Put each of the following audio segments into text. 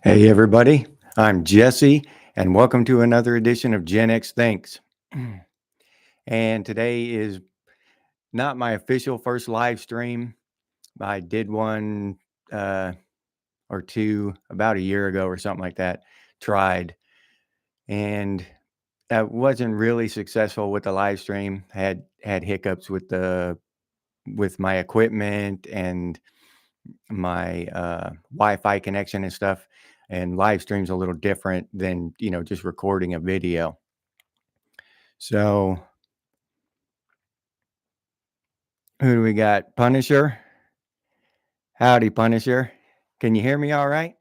Hey, everybody. I'm Jesse, and welcome to another edition of Gen X Thinks. And today is not my official first live stream. I did one or two about a year ago or something like that, tried, and I wasn't really successful with the live stream. Had hiccups with my equipment and my Wi-Fi connection and stuff. And live stream's a little different than just recording a video. So who do we got? Punisher. Howdy, Punisher. Can you hear me all right?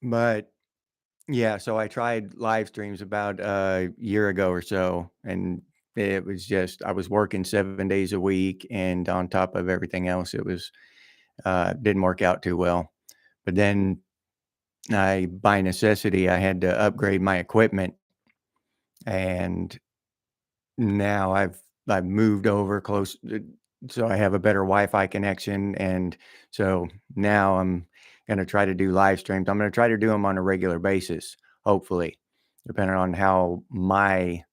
But yeah, so I tried live streams about a year ago or so, and it was just I was working 7 days a week, and on top of everything else, it was didn't work out too well. But then by necessity, I had to upgrade my equipment, and now I've moved over close, so I have a better Wi-Fi connection, and so now I'm gonna try to do live streams. I'm gonna try to do them on a regular basis, hopefully, depending on how my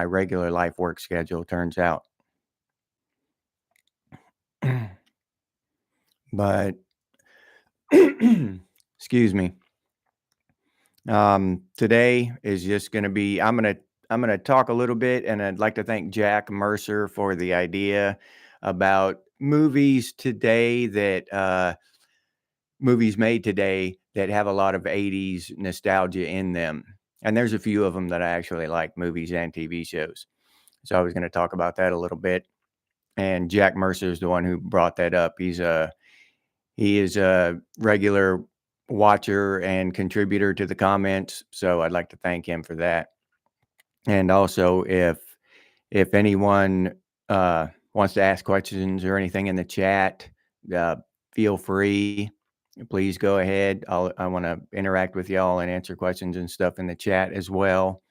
regular life work schedule turns out. But excuse me. Today is just going to be, I'm going to talk a little bit, and I'd like to thank Jack Mercer for the idea about movies today movies made today that have a lot of 80s nostalgia in them. And there's a few of them that I actually like, movies and TV shows. So I was going to talk about that a little bit. And Jack Mercer is the one who brought that up. He is a regular watcher and contributor to the comments, so I'd like to thank him for that. And also, if anyone wants to ask questions or anything in the chat, uh, feel free. Please go ahead. I want to interact with y'all and answer questions and stuff in the chat as well.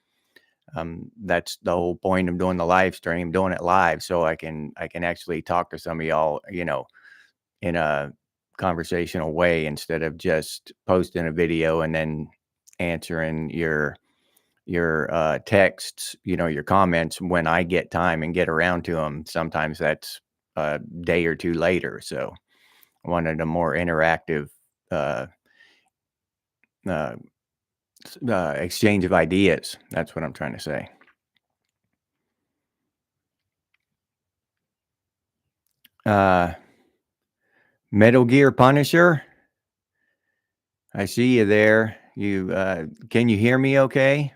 That's the whole point of doing the live stream, doing it live, so I can actually talk to some of y'all, in a conversational way instead of just posting a video and then answering your texts, your comments when I get time and get around to them. Sometimes that's a day or two later. So I wanted a more interactive uh, uh, exchange of ideas. That's what I'm trying to say. Uh, Metal Gear Punisher, I see you there. Can you hear me okay?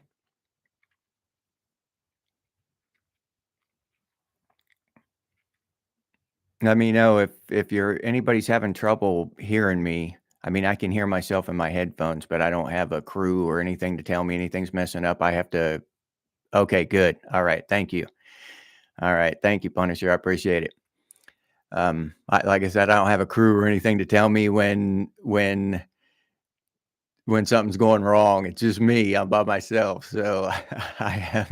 Let me know if anybody's having trouble hearing me. I mean, I can hear myself in my headphones, but I don't have a crew or anything to tell me anything's messing up. I have to. Okay, good. All right, thank you. All right, thank you, Punisher. I appreciate it. Like I said, I don't have a crew or anything to tell me when something's going wrong. It's just me. I'm by myself, so I have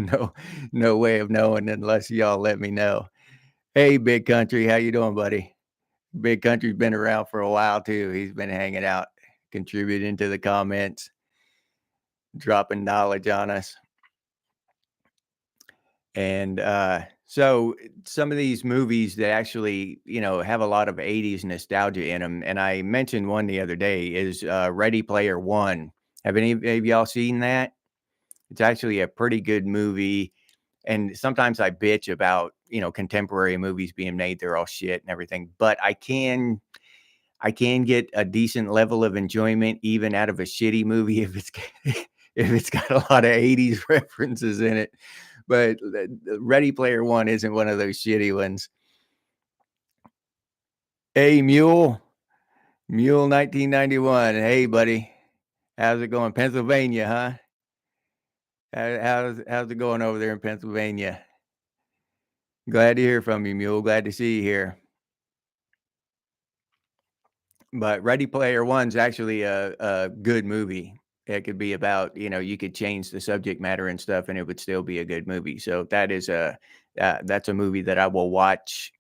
no way of knowing unless y'all let me know. Hey, Big Country, how you doing, buddy? Big Country's been around for a while too. He's been hanging out, contributing to the comments, dropping knowledge on us. And so some of these movies that actually, have a lot of 80s nostalgia in them. And I mentioned one the other day is Ready Player One. Have any of y'all seen that? It's actually a pretty good movie. And sometimes I bitch about, contemporary movies being made. They're all shit and everything. But I can get a decent level of enjoyment even out of a shitty movie if it's got a lot of 80s references in it. But Ready Player One isn't one of those shitty ones. Hey, Mule 1991. Hey, buddy. How's it going? Pennsylvania, huh? How's it going over there in Pennsylvania? Glad to hear from you, Mule. Glad to see you here. But Ready Player One's actually a good movie. It could be about, you could change the subject matter and stuff, and it would still be a good movie. So that's a movie that I will watch.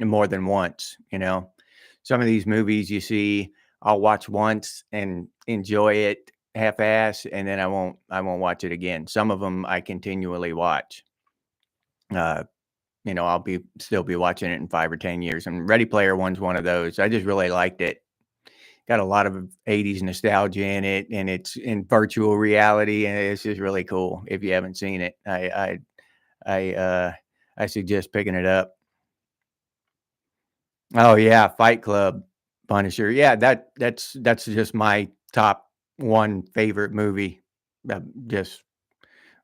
more than once, Some of these movies you see, I'll watch once and enjoy it half-ass, and then I won't watch it again. Some of them I continually watch. Uh, I'll still be watching it in 5 or 10 years, and Ready Player One's one of those. I just really liked it. Got a lot of '80s nostalgia in it, and it's in virtual reality, and it's just really cool. If you haven't seen it, I, uh, I suggest picking it up. Oh, yeah, Fight Club, Punisher. Yeah, that's just my top 1 favorite movie, just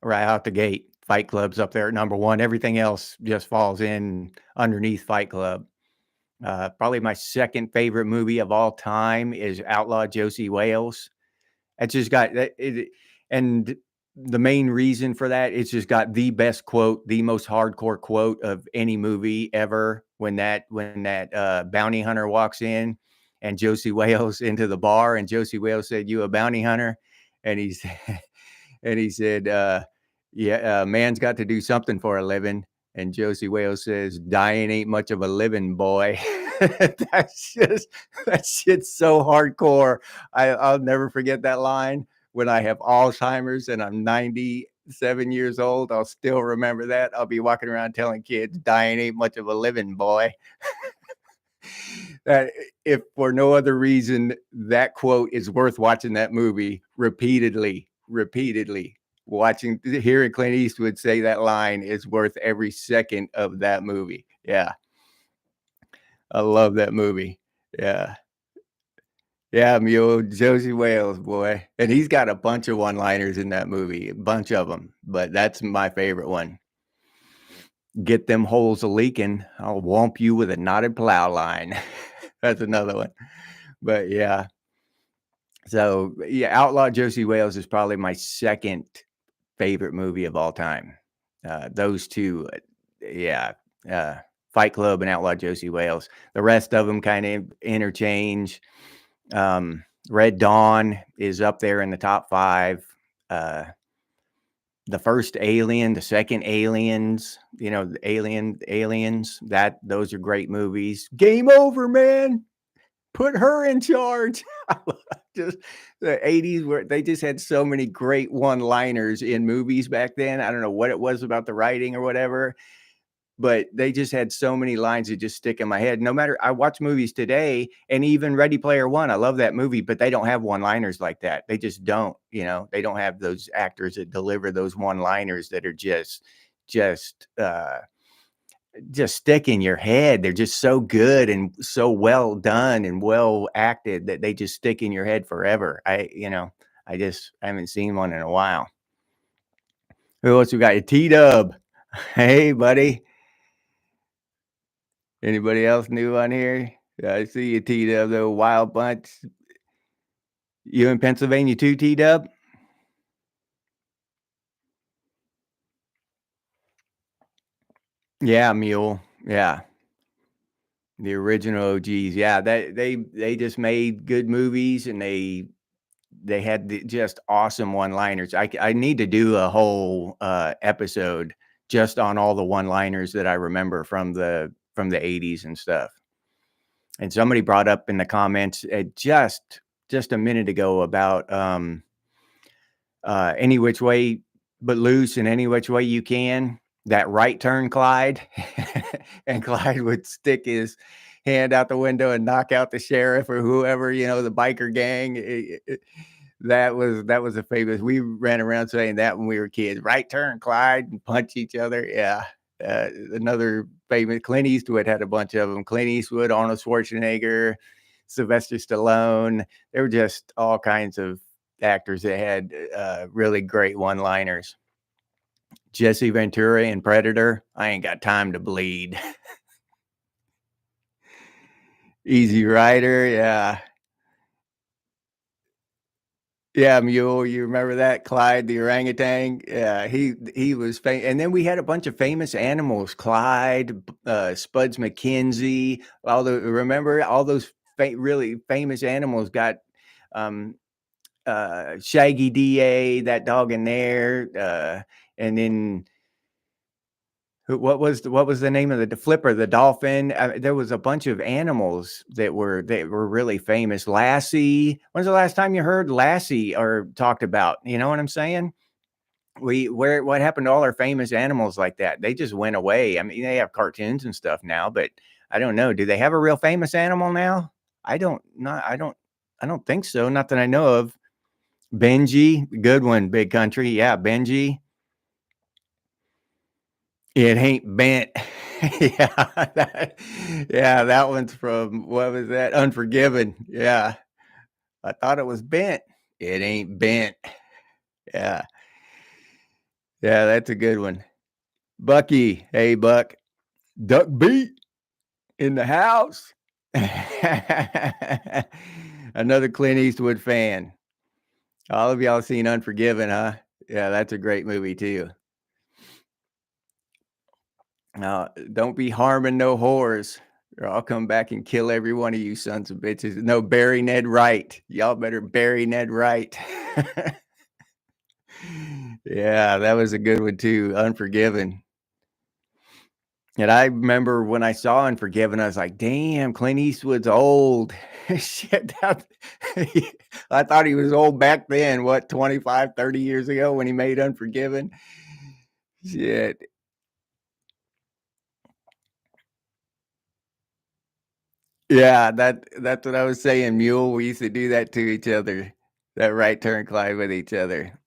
right out the gate. Fight Club's up there at number 1. Everything else just falls in underneath Fight Club. Probably my second favorite movie of all time is Outlaw Josie Wales. It's just got and the main reason for that, it's just got the best quote, the most hardcore quote of any movie ever. When that bounty hunter walks in, and Josie Wales into the bar, and Josie Wales said, "You a bounty hunter?" And he said, "Yeah, man's got to do something for a living." And Josie Wales says, "Dying ain't much of a living, boy." That's just that shit's so hardcore. I'll never forget that line. When I have Alzheimer's and I'm 97 years old, I'll still remember that. I'll be walking around telling kids, "Dying ain't much of a living, boy." That if for no other reason, that quote is worth watching that movie repeatedly, repeatedly. Hearing Clint Eastwood say that line is worth every second of that movie. Yeah. I love that movie. Yeah. Yeah, Mule, Josie Wales, boy. And he's got a bunch of one-liners in that movie, a bunch of them, but that's my favorite one. "Get them holes a leaking, I'll whomp you with a knotted plow line." That's another one. But yeah. So yeah, Outlaw Josie Wales is probably my second favorite movie of all time. Those two, yeah, uh, Fight Club and Outlaw Josie Wales. The rest of them kind of interchange. Red Dawn is up there in the top 5. Uh, the first Alien, the second Aliens, the Aliens. Those are great movies. Game Over, man. Put her in charge. Just the '80s where they just had so many great one-liners in movies back then. I don't know what it was about the writing or whatever, but they just had so many lines that just stick in my head. No matter, I watch movies today, and even Ready Player One, I love that movie, but they don't have one-liners like that. They just don't, they don't have those actors that deliver those one-liners that are just just stick in your head. They're just so good and so well done and well acted that they just stick in your head forever. I haven't seen one in a while. Who else we got? T-Dub. Hey, buddy. Anybody else new on here? I see you, T-Dub, the Wild Bunch. You in Pennsylvania too, T-Dub? Yeah, Mule. Yeah. The original OGs. Yeah, they just made good movies, and they had just awesome one-liners. I need to do a whole episode just on all the one-liners that I remember from the '80s and stuff. And somebody brought up in the comments just a minute ago about Any Which Way But Loose and Any Which Way You Can. That right turn, Clyde, and Clyde would stick his hand out the window and knock out the sheriff or whoever, the biker gang. That was a famous. We ran around saying that when we were kids. Right turn, Clyde, and punch each other. Yeah. Another famous. Clint Eastwood had a bunch of them. Clint Eastwood, Arnold Schwarzenegger, Sylvester Stallone. They were just all kinds of actors that had really great one-liners. Jesse Ventura in Predator. I ain't got time to bleed. Easy Rider. Yeah. Yeah, Mule, you remember that? Clyde the orangutan? Yeah, he was famous. And then we had a bunch of famous animals. Clyde, Spuds McKenzie, remember all those really famous animals got Shaggy DA, that dog in there, and then What was the name of the flipper, the dolphin? There was a bunch of animals that were really famous. Lassie. When's the last time you heard Lassie or talked about? You know what I'm saying? What happened to all our famous animals like that? They just went away. I mean, they have cartoons and stuff now, but I don't know. Do they have a real famous animal now? I don't think so. Not that I know of. Benji, good one, Big Country. Yeah, Benji. It ain't bent. Yeah, that one's from, what was that? Unforgiven. Yeah. I thought it was bent. It ain't bent. Yeah. Yeah, that's a good one. Bucky. Hey, Buck. Duck beat in the house. Another Clint Eastwood fan. All of y'all seen Unforgiven, huh? Yeah, that's a great movie too. Now, don't be harming no whores, or I'll come back and kill every one of you sons of bitches. No, bury Ned Wright. Y'all better bury Ned Wright. Yeah, that was a good one too. Unforgiven. And I remember when I saw Unforgiven, I was like, damn, Clint Eastwood's old. Shit. I thought he was old back then, what, 25, 30 years ago when he made Unforgiven? Shit. Yeah, that's what I was saying, Mule. We used to do that to each other. That right turn Clyde with each other.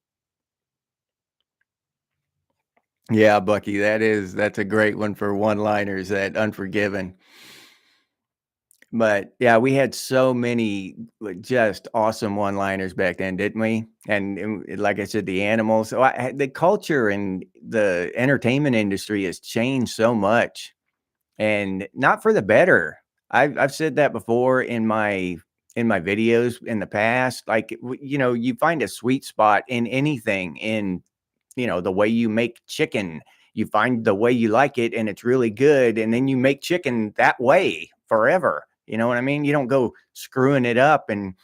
Yeah, Bucky, that's a great one for one-liners, that Unforgiven. But yeah, we had so many just awesome one-liners back then, didn't we? And like I said, the animals. So the culture and the entertainment industry has changed so much, and not for the better. I've said that before in my videos in the past. Like you find a sweet spot in anything, in the way you make chicken. You find the way you like it and it's really good, and then you make chicken that way forever. You know what I mean? You don't go screwing it up and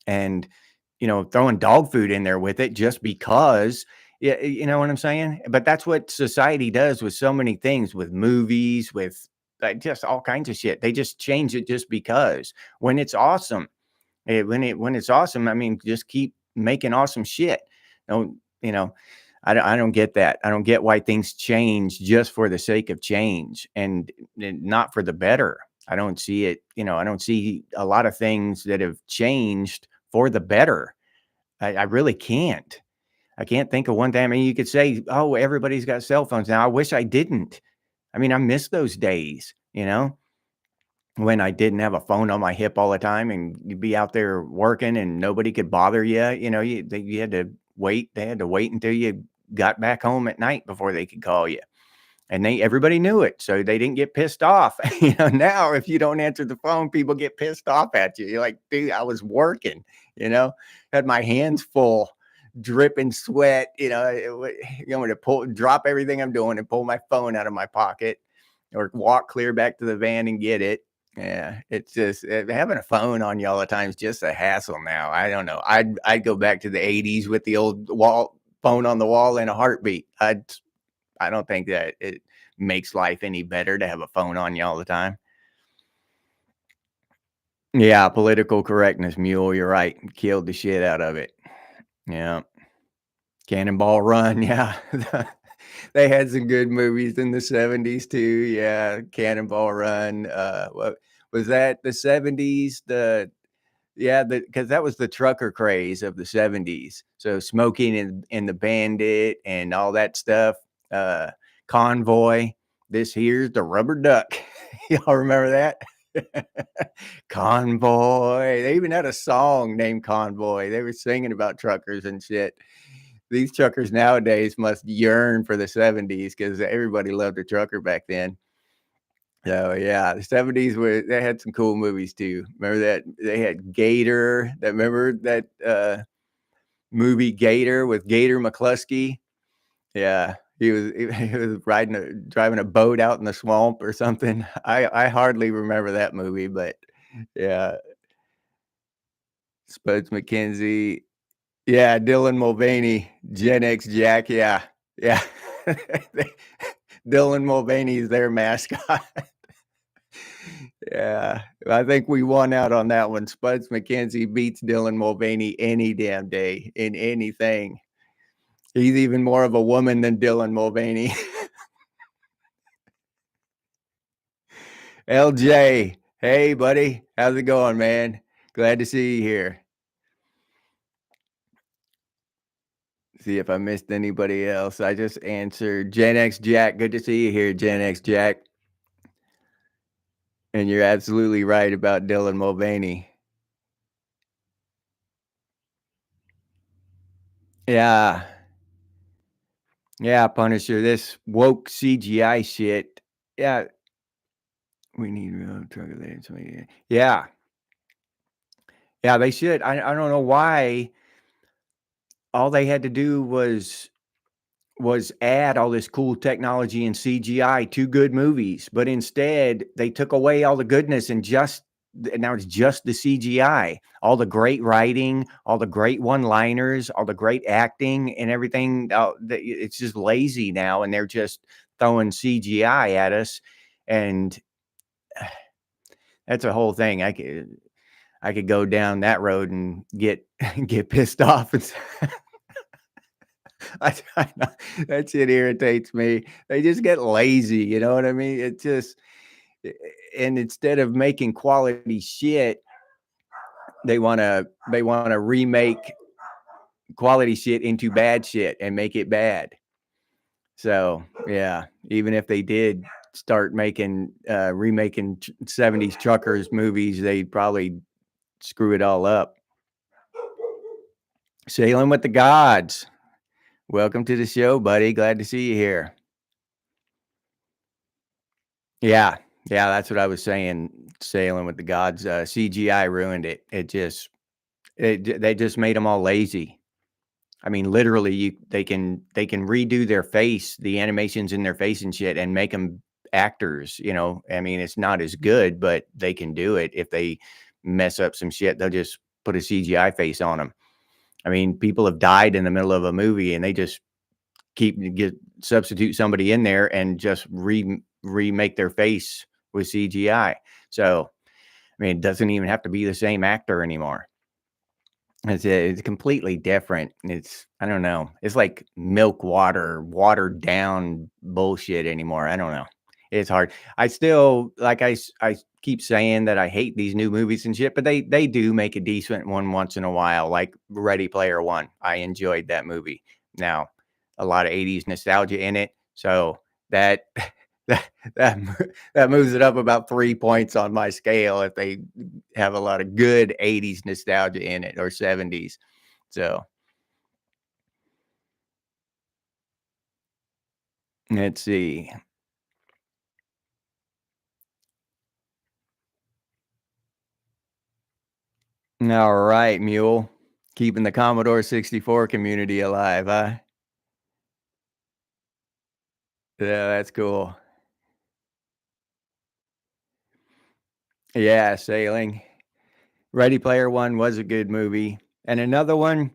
throwing dog food in there with it just because. Yeah, you know what I'm saying? But that's what society does with so many things, with movies, with just all kinds of shit. They just change it just because, when it's awesome. When it's awesome, I mean, just keep making awesome shit. Don't you know? I don't get that. I don't get why things change just for the sake of change, and not for the better. I don't see it. I don't see a lot of things that have changed for the better. I really can't. I can't think of one thing. I mean, you could say, "Oh, everybody's got cell phones now." I wish I didn't. I mean, I miss those days. When I didn't have a phone on my hip all the time, and you'd be out there working and nobody could bother you. You had to wait. They had to wait until you got back home at night before they could call you. And everybody knew it, so they didn't get pissed off. Now if you don't answer the phone, people get pissed off at you. You're like, dude, I was working, had my hands full, dripping sweat. You want me to drop everything I'm doing and pull my phone out of my pocket, or walk clear back to the van and get it. Yeah, it's just having a phone on you all the time is just a hassle now. I don't know. I'd go back to the 80s with the old phone on the wall in a heartbeat. I don't think that it makes life any better to have a phone on you all the time. Yeah, political correctness, Mule. You're right. Killed the shit out of it. Yeah. Cannonball Run. Yeah. They had some good movies in the 70s too. Yeah. Cannonball Run. What was that? The 70s? Because that was the trucker craze of the 70s. So Smoking and the Bandit and all that stuff. Convoy. This here's the rubber duck. Y'all remember that? Convoy. They even had a song named Convoy. They were singing about truckers and shit. These truckers nowadays must yearn for the 70s, because everybody loved a trucker back then. So yeah, the 70s they had some cool movies too. Remember that they had Gator? Remember that movie Gator with Gator McCluskey? Yeah, he was driving a boat out in the swamp or something. I hardly remember that movie, but yeah, Spuds McKenzie. Yeah, Dylan Mulvaney, Gen X Jack. Yeah, yeah. Dylan Mulvaney is their mascot. Yeah, I think we won out on that one. Spuds McKenzie beats Dylan Mulvaney any damn day in anything. He's even more of a woman than Dylan Mulvaney. LJ, hey buddy, how's it going, man? Glad to see you here. See if I missed anybody else. I just answered Gen X Jack. Good to see you here, Gen X Jack. And you're absolutely right about Dylan Mulvaney. Yeah. Yeah, Punisher, this woke CGI shit. Yeah, we need real drug related. Yeah. Yeah, they should. I don't know why all they had to do was add all this cool technology and CGI to good movies, but instead they took away all the goodness and now it's just the CGI. All the great writing, all the great one-liners, all the great acting and everything. It's just lazy now, and they're just throwing CGI at us, and that's a whole thing. I could go down that road and get get pissed off. Know that shit irritates me. They just get lazy, you know what I mean? It just and instead of making quality shit, they wanna remake quality shit into bad shit and make it bad. So yeah, even if they did start making remaking 70s truckers movies, they'd probably screw it all up. Sailing with the gods. Welcome to the show, buddy. Glad to see you here. Yeah. Yeah, that's what I was saying. Sailing with the gods. CGI ruined it. They just made them all lazy. I mean, literally, they can redo their face, the animations in their face and shit, and make them actors. You know, I mean, it's not as good, but they can do it. If they mess up some shit, they'll just put a CGI face on them. I mean, people have died in the middle of a movie, and they just substitute somebody in there and just remake their face with CGI. So, I mean, it doesn't even have to be the same actor anymore. It's completely different. I don't know. It's like milk water, watered down bullshit anymore. I don't know. It's hard. I still like I keep saying that I hate these new movies and shit, but they do make a decent one once in a while, like Ready Player One. I enjoyed that movie. Now, a lot of 80s nostalgia in it, so that that that that moves it up about 3 points on my scale if they have a lot of good 80s nostalgia in it, or 70s. So, let's see. All right, Mule. Keeping the Commodore 64 community alive, huh? Yeah, that's cool. Yeah, sailing. Ready Player One was a good movie. And another one,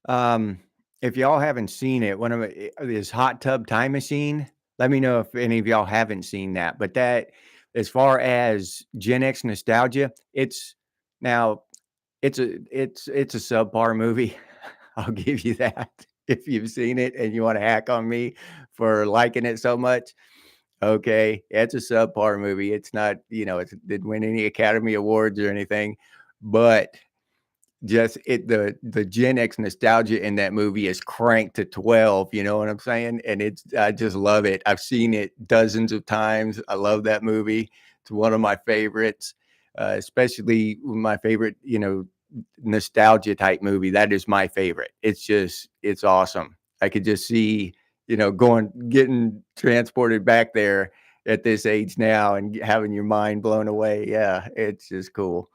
um, if y'all haven't seen it, one of it is Hot Tub Time Machine. Let me know if any of y'all haven't seen that. But that, as far as Gen X nostalgia, now it's a subpar movie. I'll give you that. If you've seen it and you want to hack on me for liking it so much, okay, it's a subpar movie. It's not, it didn't win any Academy Awards or anything, but just the Gen X nostalgia in that movie is cranked to 12, you know what I'm saying? And I just love it. I've seen it dozens of times. I love that movie. It's one of my favorites, especially my favorite, nostalgia type movie. That is my favorite. It's awesome. I could just see, getting transported back there at this age now and having your mind blown away. Yeah, it's just cool.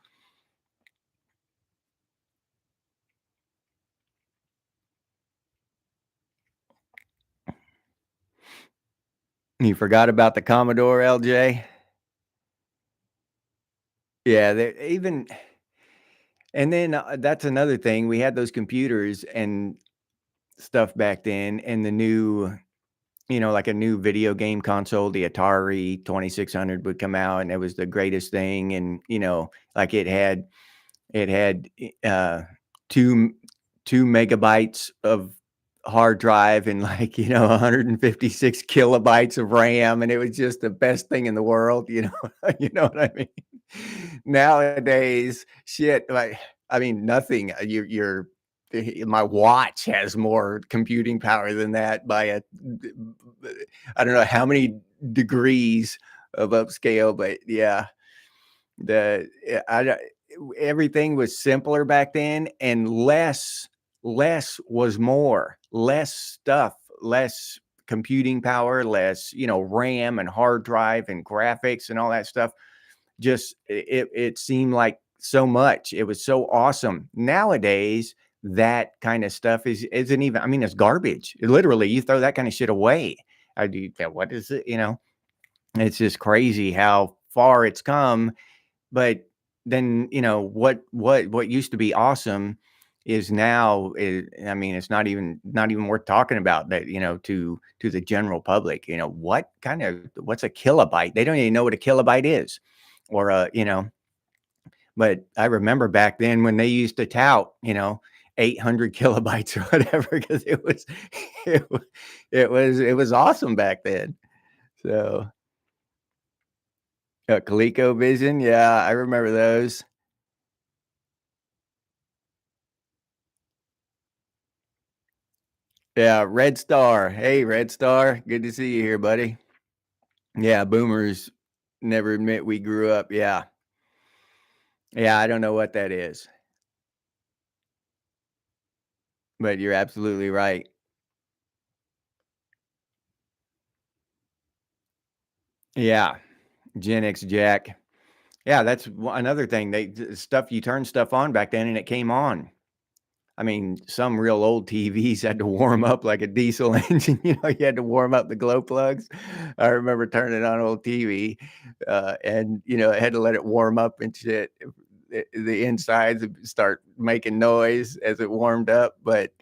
You forgot about the Commodore, LJ? Yeah, even and then, that's another thing, we had those computers and stuff back then, and the new like a new video game console, the Atari 2600 would come out, and it was the greatest thing. And, like it had 2 2 megabytes of hard drive and, like, 156 kilobytes of RAM, and it was just the best thing in the world, you know what I mean? Nowadays, shit, like, I mean, nothing, my watch has more computing power than that by I don't know how many degrees of upscale, but yeah, the I don't everything was simpler back then, and less was more. Less stuff, less computing power, less, RAM and hard drive and graphics and all that stuff. Just it seemed like so much. It was so awesome. Nowadays, that kind of stuff isn't even, I mean, it's garbage. Literally, you throw that kind of shit away. I do. What is it? It's just crazy how far it's come. But then, what used to be awesome is now, I mean, it's not even worth talking about that, to the general public. What's a kilobyte? They don't even know what a kilobyte is. Or but I remember back then when they used to tout, 800 kilobytes or whatever, because it, wa- it was awesome back then. So ColecoVision, yeah, I remember those. Yeah, Red Star. Hey, Red Star. Good to see you here, buddy. Yeah, boomers never admit we grew up. Yeah. Yeah, I don't know what that is, but you're absolutely right. Yeah, Gen X Jack. Yeah, that's another thing. Stuff, you turn stuff on back then and it came on. I mean, some real old TVs had to warm up like a diesel engine. You had to warm up the glow plugs. I remember turning on old TV, and it had to let it warm up and shit. The insides would start making noise as it warmed up. But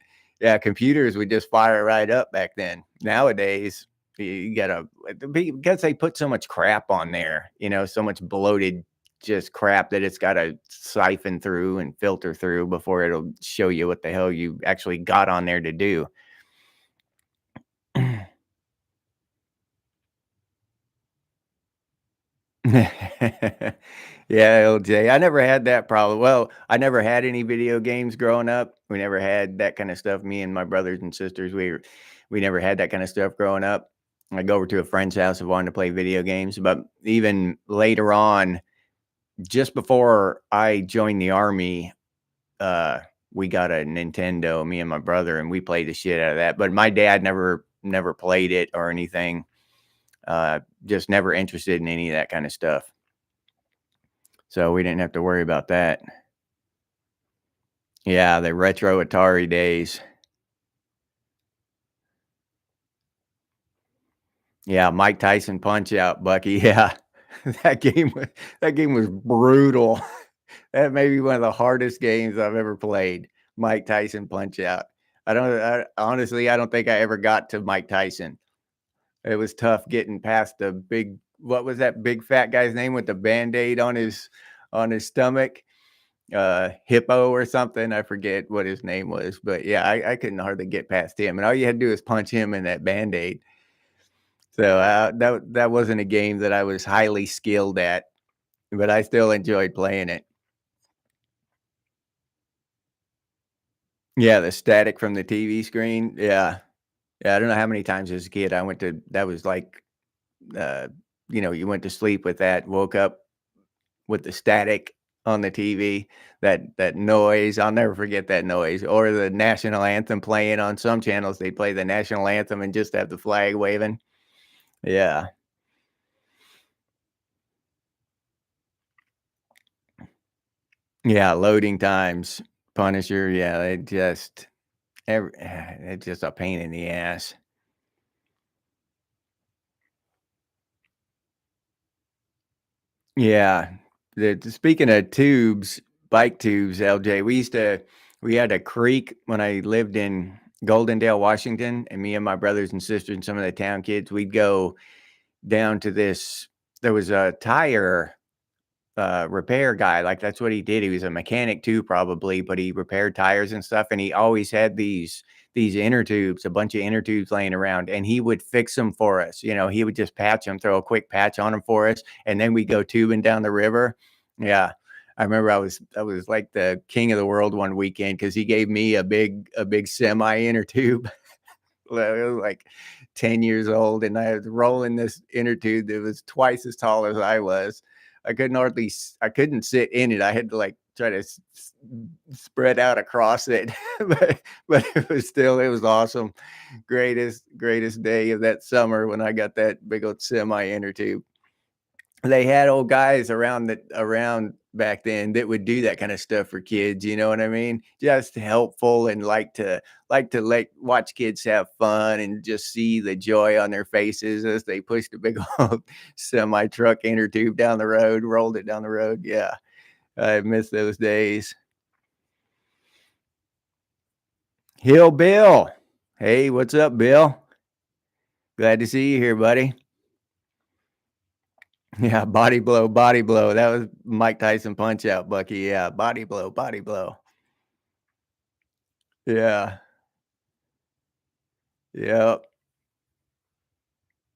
yeah, computers would just fire right up back then. Nowadays, you gotta, because they put so much crap on there. So much bloated just crap that it's got to siphon through and filter through before it'll show you what the hell you actually got on there to do. Yeah, LJ. I never had that problem. Well, I never had any video games growing up. We never had that kind of stuff. Me and my brothers and sisters, we never had that kind of stuff growing up. I go over to a friend's house and wanted to play video games, but even later on, just before I joined the army, uh, we got a Nintendo, me and my brother, and we played the shit out of that. But my dad never played it or anything. Just never interested in any of that kind of stuff. So we didn't have to worry about that. Yeah, the retro Atari days. Yeah, Mike Tyson Punch Out, Bucky. Yeah. that game was brutal. That may be one of the hardest games I've ever played. Mike Tyson Punch Out. Honestly, I don't think I ever got to Mike Tyson. It was tough getting past the big, what was that big fat guy's name with the Band-Aid on his stomach? Hippo or something. I forget what his name was, but yeah, I couldn't hardly get past him. And all you had to do is punch him in that Band-Aid. So that wasn't a game that I was highly skilled at, but I still enjoyed playing it. Yeah, the static from the TV screen. Yeah. Yeah, I don't know how many times as a kid I went to, that was like, uh, you went to sleep with that, woke up with the static on the TV, that noise. I'll never forget that noise. Or the national anthem playing on some channels. They play the national anthem and just have the flag waving. Yeah. Yeah, loading times, Punisher, yeah, it's just a pain in the ass. Yeah. Speaking of tubes, bike tubes, LJ, we had a creek when I lived in Goldendale, Washington, and me and my brothers and sisters and some of the town kids, we'd go down to this. There was a tire repair guy. Like that's what he did. He was a mechanic too, probably, but he repaired tires and stuff. And he always had these inner tubes, a bunch of inner tubes laying around, and he would fix them for us. You know, he would just patch them, throw a quick patch on them for us, and then we go tubing down the river. Yeah. I remember I was like the king of the world one weekend because he gave me a big semi inner tube. I was like 10 years old, and I was rolling this inner tube that was twice as tall as I was. I couldn't sit in it. I had to like try to spread out across it, but it was awesome. Greatest day of that summer when I got that big old semi inner tube. They had old guys around back then that would do that kind of stuff for kids, you know what I mean? Just helpful and like watch kids have fun and just see the joy on their faces as they pushed a big old semi truck inner tube down the road, rolled it down the road. Yeah, I miss those days. Hill Bill. Hey, what's up, Bill? Glad to see you here, buddy. Yeah, body blow, body blow. That was Mike Tyson punch out, Bucky. Yeah, body blow, body blow. Yeah. Yeah.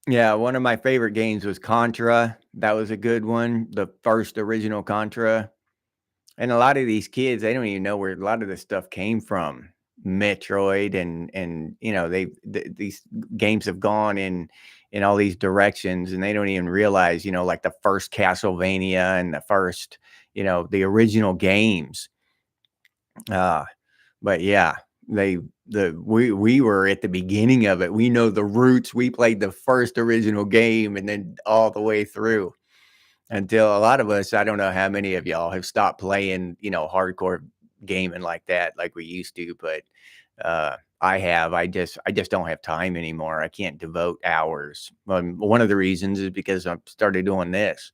Yeah, one of my favorite games was Contra. That was a good one, the first original Contra. And a lot of these kids, they don't even know where a lot of this stuff came from. Metroid and you know, these games have gone in all these directions, and they don't even realize, you know, like the first Castlevania and the first, you know, the original games. Uh but yeah, we were at the beginning of it. We know the roots. We played the first original game and then all the way through until a lot of us, I don't know how many of y'all have stopped playing, you know, hardcore gaming like that, like we used to, but I have. I just don't have time anymore. I can't devote hours. One of the reasons is because I've started doing this.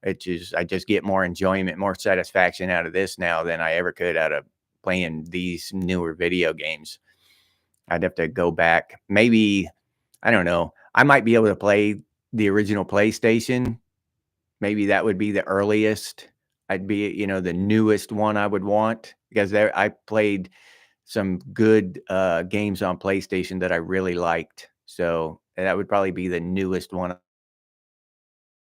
I just get more enjoyment, more satisfaction out of this now than I ever could out of playing these newer video games. I'd have to go back. Maybe, I don't know. I might be able to play the original PlayStation. Maybe that would be the earliest. I'd be, you know, the newest one I would want because there I played some good games on PlayStation that I really liked. So that would probably be the newest one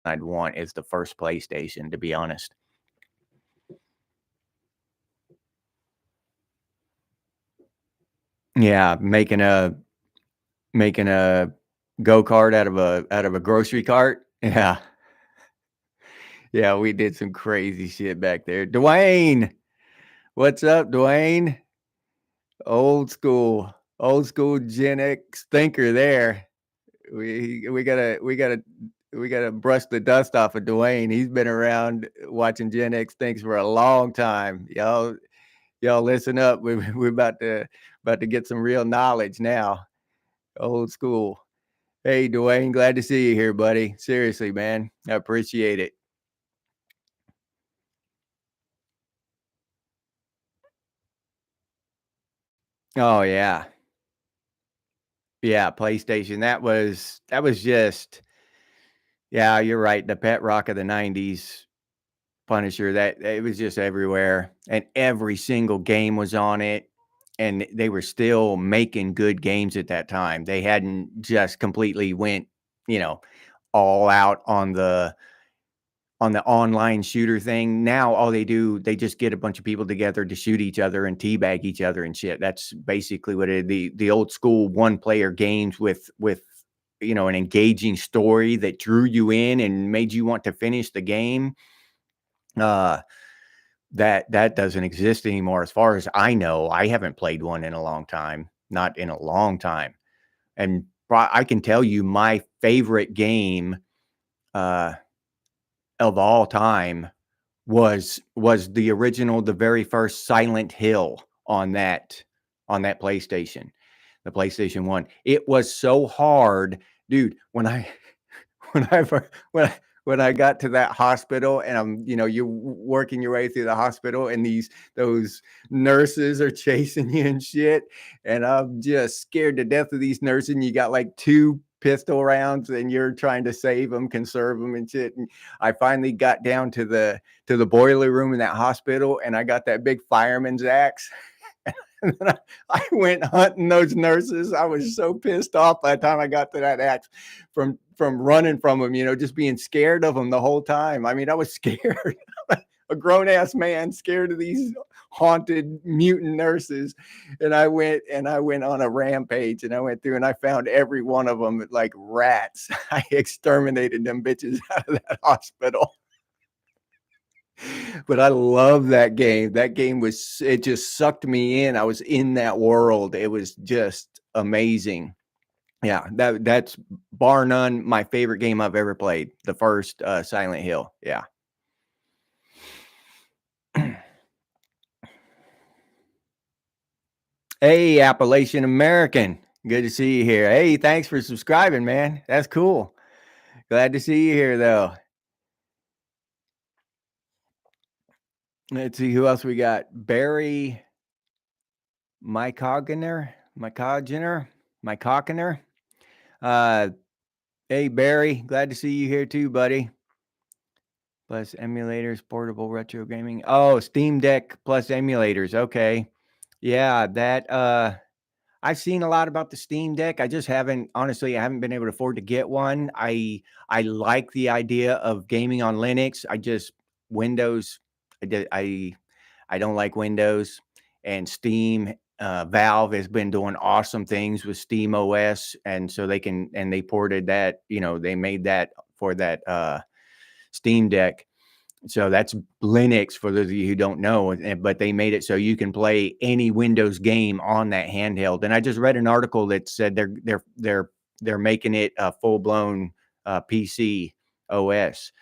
I'd want is the first PlayStation, to be honest. Yeah, making a go-kart out of a grocery cart. Yeah. Yeah, we did some crazy shit back there. Dwayne, what's up, Dwayne? Old school Gen X thinker there. We gotta brush the dust off of Dwayne. He's been around watching Gen X things for a long time. Y'all listen up. We're about to get some real knowledge now. Old school. Hey, Dwayne, glad to see you here, buddy. Seriously, man. I appreciate it. Oh yeah. Yeah, PlayStation. That was just, yeah, you're right. The pet rock of the 90s, Punisher, that it was just everywhere. And every single game was on it. And they were still making good games at that time. They hadn't just completely went, you know, all out on the online shooter thing. Now all they do, they just get a bunch of people together to shoot each other and teabag each other and shit. That's basically what it the old school one player games with you know, an engaging story that drew you in and made you want to finish the game. Uh that doesn't exist anymore as far as I know. I haven't played one in a long time, not in a long time. And I can tell you my favorite game uh of all time was the original, the very first Silent Hill on that PlayStation, the PlayStation 1. It was so hard, dude, when I when I when I got to that hospital and you're working your way through the hospital and those nurses are chasing you and shit. And I'm just scared to death of these nurses. And you got like two pistol rounds and you're trying to save them, conserve them and shit. And I finally got down to the boiler room in that hospital and I got that big fireman's axe. And then I went hunting those nurses. I was so pissed off by the time I got to that axe from running from them, just being scared of them the whole time. I mean, I was scared. A grown ass man scared of these haunted mutant nurses. And I went on a rampage and I went through and I found every one of them like rats. I exterminated them bitches out of that hospital. But I love that game. That game it just sucked me in. I was in that world. It was just amazing. Yeah, that's bar none my favorite game I've ever played. The first Silent Hill. Yeah. Hey, Appalachian American. Good to see you here. Hey, thanks for subscribing, man. That's cool. Glad to see you here, though. Let's see who else we got. Barry Mycogner. Hey, Barry. Glad to see you here too, buddy. Plus emulators, portable retro gaming. Oh, Steam Deck plus emulators. Okay. Yeah, that I've seen a lot about the Steam Deck. I just haven't honestly, I haven't been able to afford to get one. I like the idea of gaming on Linux. I just Windows I don't like Windows and Steam. Valve has been doing awesome things with Steam OS, and so they ported that. They made that for that Steam Deck. So that's Linux for those of you who don't know, but they made it so you can play any Windows game on that handheld. And I just read an article that said they're making it a full blown PC OS.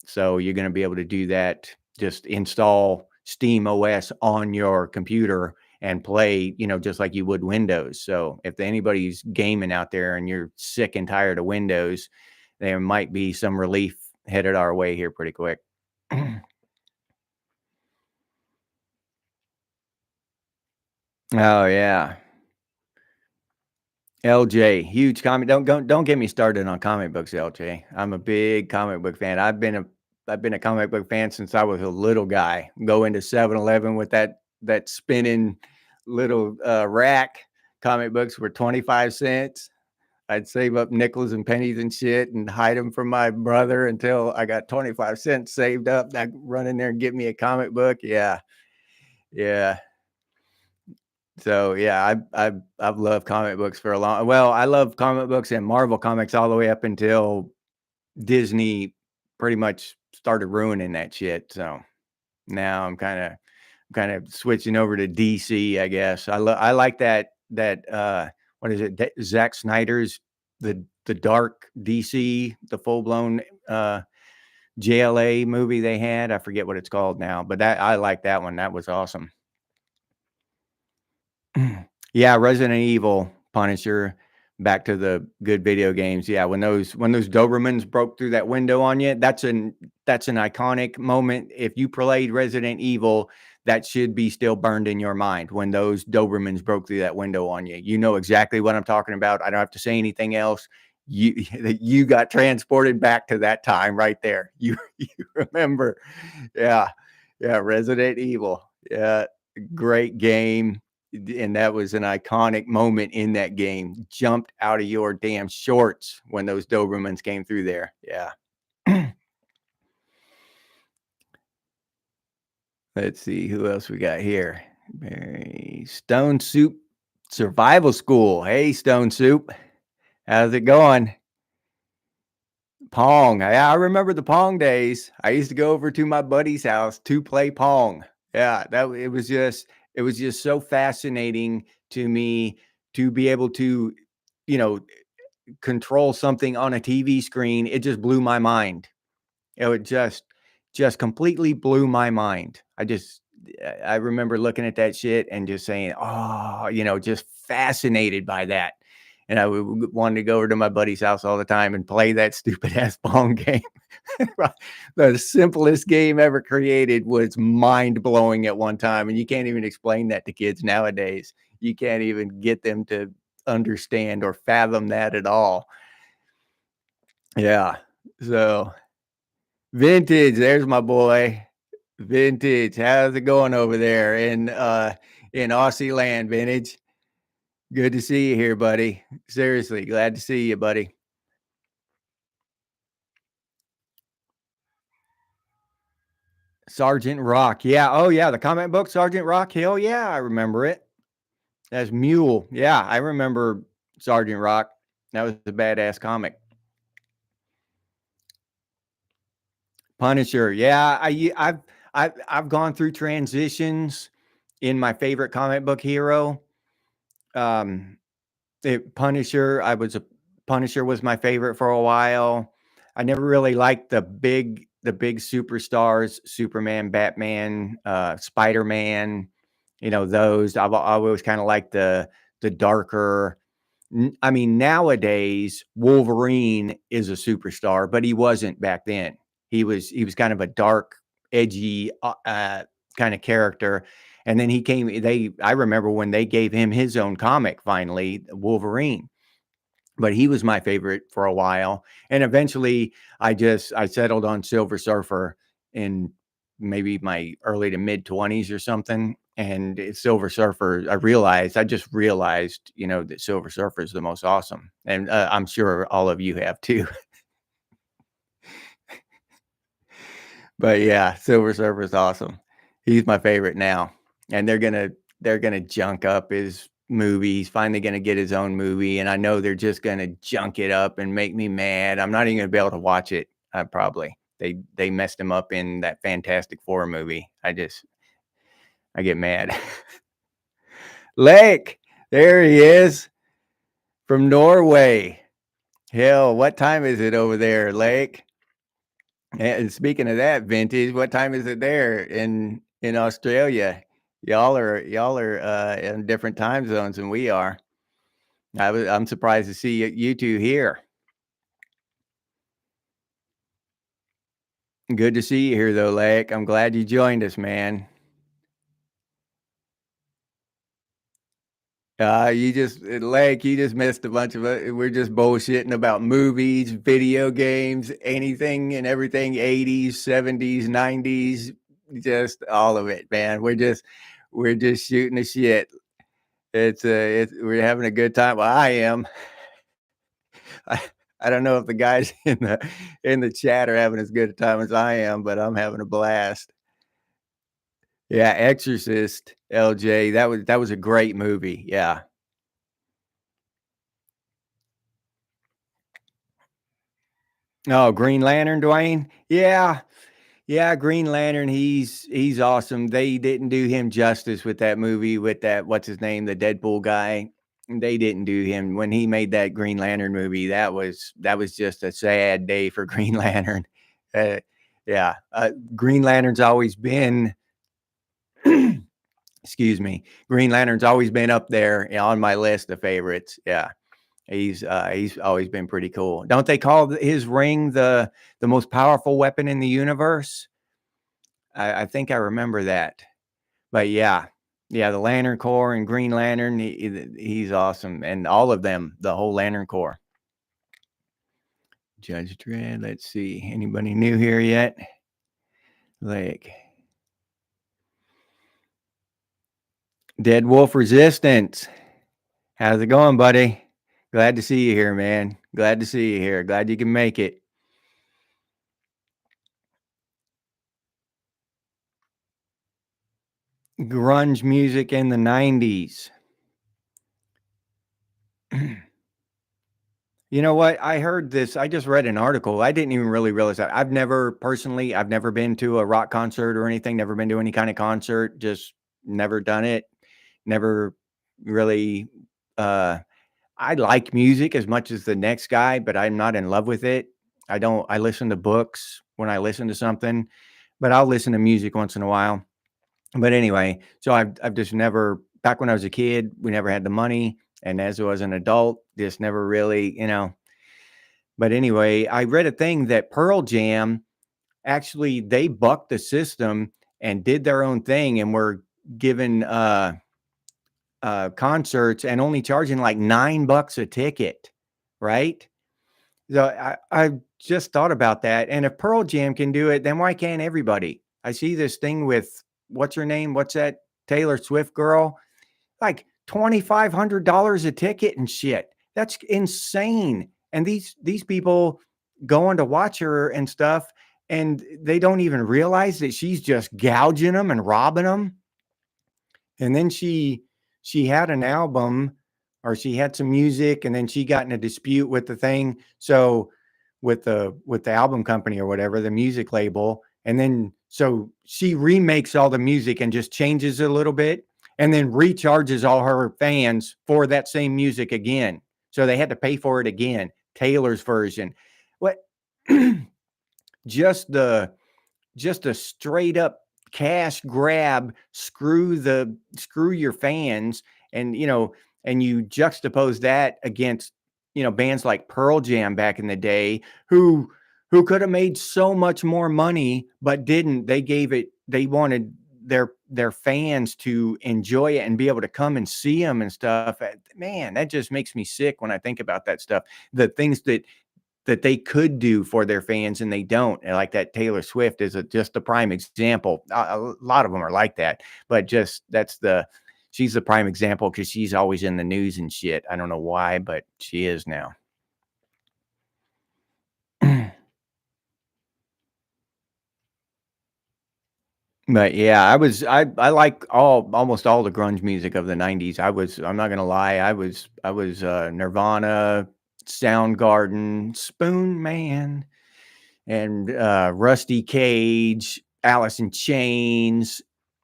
So you're going to be able to do that. Just install Steam OS on your computer and play, just like you would Windows. So if anybody's gaming out there and you're sick and tired of Windows, there might be some relief headed our way here pretty quick. Oh yeah. LJ, huge comic. Don't get me started on comic books, LJ. I'm a big comic book fan. I've been a comic book fan since I was a little guy. Go into 7-Eleven with that spinning little rack. Comic books were 25 cents. I'd save up nickels and pennies and shit and hide them from my brother until I got 25 cents saved up. I'd run in there and get me a comic book. Yeah. Yeah. So yeah, I've loved comic books for a long. Well, I love comic books and Marvel comics all the way up until Disney pretty much started ruining that shit. So now I'm kind of switching over to DC. I guess I like that what is it? Zack Snyder's the dark DC, the full blown JLA movie they had. I forget what it's called now, but I like that one. That was awesome. Yeah, Resident Evil, Punisher, back to the good video games. Yeah, when those Dobermans broke through that window on you, that's an iconic moment. If you played Resident Evil, that should be still burned in your mind when those Dobermans broke through that window on you. You know exactly what I'm talking about. I don't have to say anything else. You got transported back to that time right there. You remember. Yeah. Yeah, Resident Evil. Yeah, great game. And that was an iconic moment in that game. Jumped out of your damn shorts when those Dobermans came through there. Yeah. Let's see who else we got here. Stone Soup Survival School. Hey, Stone Soup. How's it going? Pong. I remember the Pong days. I used to go over to my buddy's house to play Pong. Yeah, it was just so fascinating to me to be able to, you know, control something on a TV screen. It just blew my mind. It would just completely blew my mind. I remember looking at that shit and just saying, "Oh, just fascinated by that." and I wanted to go over to my buddy's house all the time and play that stupid ass bong game. The simplest game ever created was mind blowing at one time, and you can't even explain that to kids nowadays. You can't even get them to understand or fathom that at all. Yeah. So Vintage, there's my boy. Vintage, how's it going over there in Aussie land, Vintage? Good to see you here, buddy. Seriously, glad to see you, buddy. Sergeant Rock. Yeah. Oh, yeah. The comic book, Sergeant Rock. Hell yeah. I remember it. That's Mule. Yeah. I remember Sergeant Rock. That was a badass comic. Punisher. Yeah. I've gone through transitions in my favorite comic book hero. Um, Punisher. Punisher was my favorite for a while. I never really liked the big superstars, Superman, Batman, Spider-Man, those. I've always kind of liked the darker. I mean, nowadays Wolverine is a superstar, but he wasn't back then. He was kind of a dark, edgy kind of character. And then he came. I remember when they gave him his own comic finally, Wolverine, but he was my favorite for a while. And eventually I settled on Silver Surfer in maybe my early to mid 20s or something. And Silver Surfer, I just realized, that Silver Surfer is the most awesome. And I'm sure all of you have too. But yeah, Silver Surfer is awesome. He's my favorite now. And they're gonna junk up his movie. He's finally gonna get his own movie, and I know they're just gonna junk it up and make me mad. I'm not even gonna be able to watch it. Probably they messed him up in that Fantastic Four movie. I get mad. Lake, there he is from Norway. Hell, what time is it over there, Lake? And speaking of that, Vintage, what time is it there in Australia? Y'all are in different time zones than we are. I'm surprised to see you two here. Good to see you here though, Lake. I'm glad you joined us, man. Lake, you just missed a bunch of it. We're just bullshitting about movies, video games, anything and everything, 80s, 70s, 90s, just all of it, man. We're just shooting the shit. We're having a good time. Well, I am. I, I don't know if the guys in the chat are having as good a time as I am, but I'm having a blast. Yeah, Exorcist, LJ. That was a great movie. Yeah. Oh, Green Lantern, Dwayne. Yeah. Yeah, Green Lantern, he's awesome. They didn't do him justice with that movie with that what's his name, the Deadpool guy. They didn't do him when he made that Green Lantern movie. That was just a sad day for Green Lantern. Uh, yeah, Green Lantern's always been excuse me. Green Lantern's always been up there on my list of favorites. Yeah. He's always been pretty cool. Don't they call his ring the most powerful weapon in the universe? I think I remember that. But yeah, yeah, the Lantern Corps and Green Lantern, he's awesome, and all of them, the whole Lantern Corps. Judge Dredd. Let's see, anybody new here yet? Like Dead Wolf Resistance. How's it going, buddy? Glad to see you here, man. Glad to see you here. Glad you can make it. Grunge music in the 90s. You know what? I heard this. I just read an article. I didn't even really realize that. I've never been to a rock concert or anything, never been to any kind of concert, just never done it. Never really uh I like music as much as the next guy, but I'm not in love with it. I listen to books when I listen to something, but I'll listen to music once in a while. But anyway, so I've just never back when I was a kid, we never had the money, And as I was an adult, just never really, but anyway, I read a thing that Pearl Jam actually they bucked the system and did their own thing and were given concerts and only charging like $9 a ticket, right? So I just thought about that. And if Pearl Jam can do it, then why can't everybody? I see this thing with what's her name? What's that Taylor Swift girl? Like $2,500 a ticket and shit. That's insane. And these people going to watch her and stuff, and they don't even realize that she's just gouging them and robbing them. And then she had an album, or she had some music, and then she got in a dispute with the thing. So with the album company or whatever, the music label, and then so she remakes all the music and just changes it a little bit and then recharges all her fans for that same music again. So they had to pay for it again. Taylor's version. What just the just a straight up cash grab, screw your fans. And and you juxtapose that against bands like Pearl Jam back in the day, who could have made so much more money but didn't. They wanted their fans to enjoy it and be able to come and see them and stuff. Man, that just makes me sick when I think about that stuff. The things that they could do for their fans and they don't. And like that Taylor Swift is just a prime example. A lot of them are like that, but just she's the prime example because she's always in the news and shit. I don't know why, but she is now. But yeah, I like almost all the grunge music of the 90s. I'm not gonna lie, I was Nirvana, Soundgarden, Spoon Man, and Rusty Cage, Alice in Chains,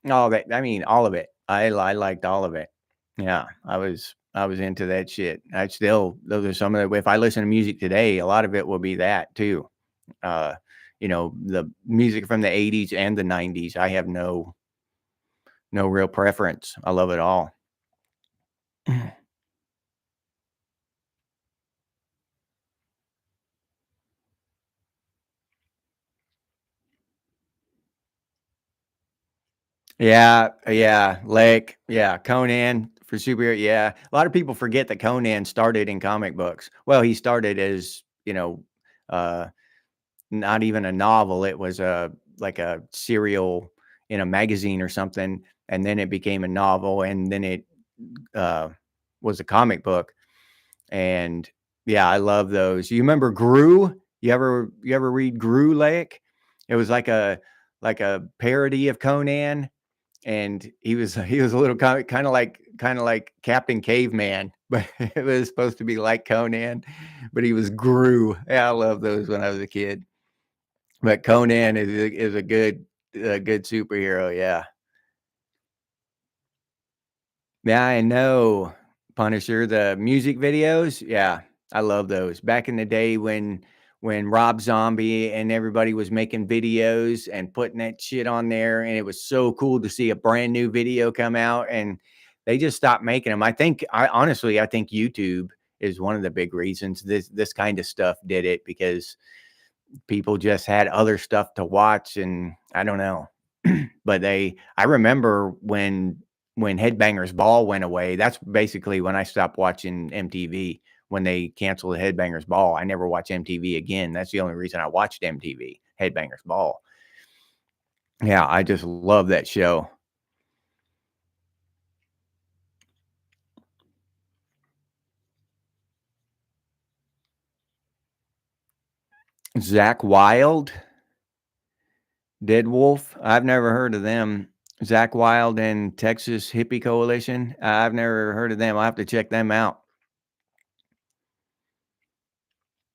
all that. I mean, all of it. I liked all of it. Yeah, I was into that shit. Those are some of the. If I listen to music today, a lot of it will be that too. Uh, the music from the 80s and the 90s. I have no real preference. I love it all. Yeah, yeah, Lake, yeah, Conan for superhero. Yeah, a lot of people forget that Conan started in comic books. Well, he started as uh, not even a novel. It was like a serial in a magazine or something, and then it became a novel, and then it uh, was a comic book. And yeah, I love those. You remember Gru? You ever read Gru Lake? It was like a parody of Conan, and he was a little kind of like Captain Caveman, but it was supposed to be like Conan, but he was Gru. Yeah, I love those when I was a kid. But Conan is a good superhero. Yeah. Yeah, I know. Punisher, the music videos, yeah, I love those. Back in the day when Rob Zombie and everybody was making videos and putting that shit on there, and it was so cool to see a brand new video come out, and they just stopped making them. I think YouTube is one of the big reasons this kind of stuff did it, because people just had other stuff to watch, and I don't know. But I remember when Headbangers Ball went away. That's basically when I stopped watching MTV. When they canceled the Headbangers Ball, I never watched MTV again. That's the only reason I watched MTV, Headbangers Ball. Yeah, I just love that show. Zach Wild, Dead Wolf. I've never heard of them. Zach Wild and Texas Hippie Coalition. I've never heard of them. I'll have to check them out.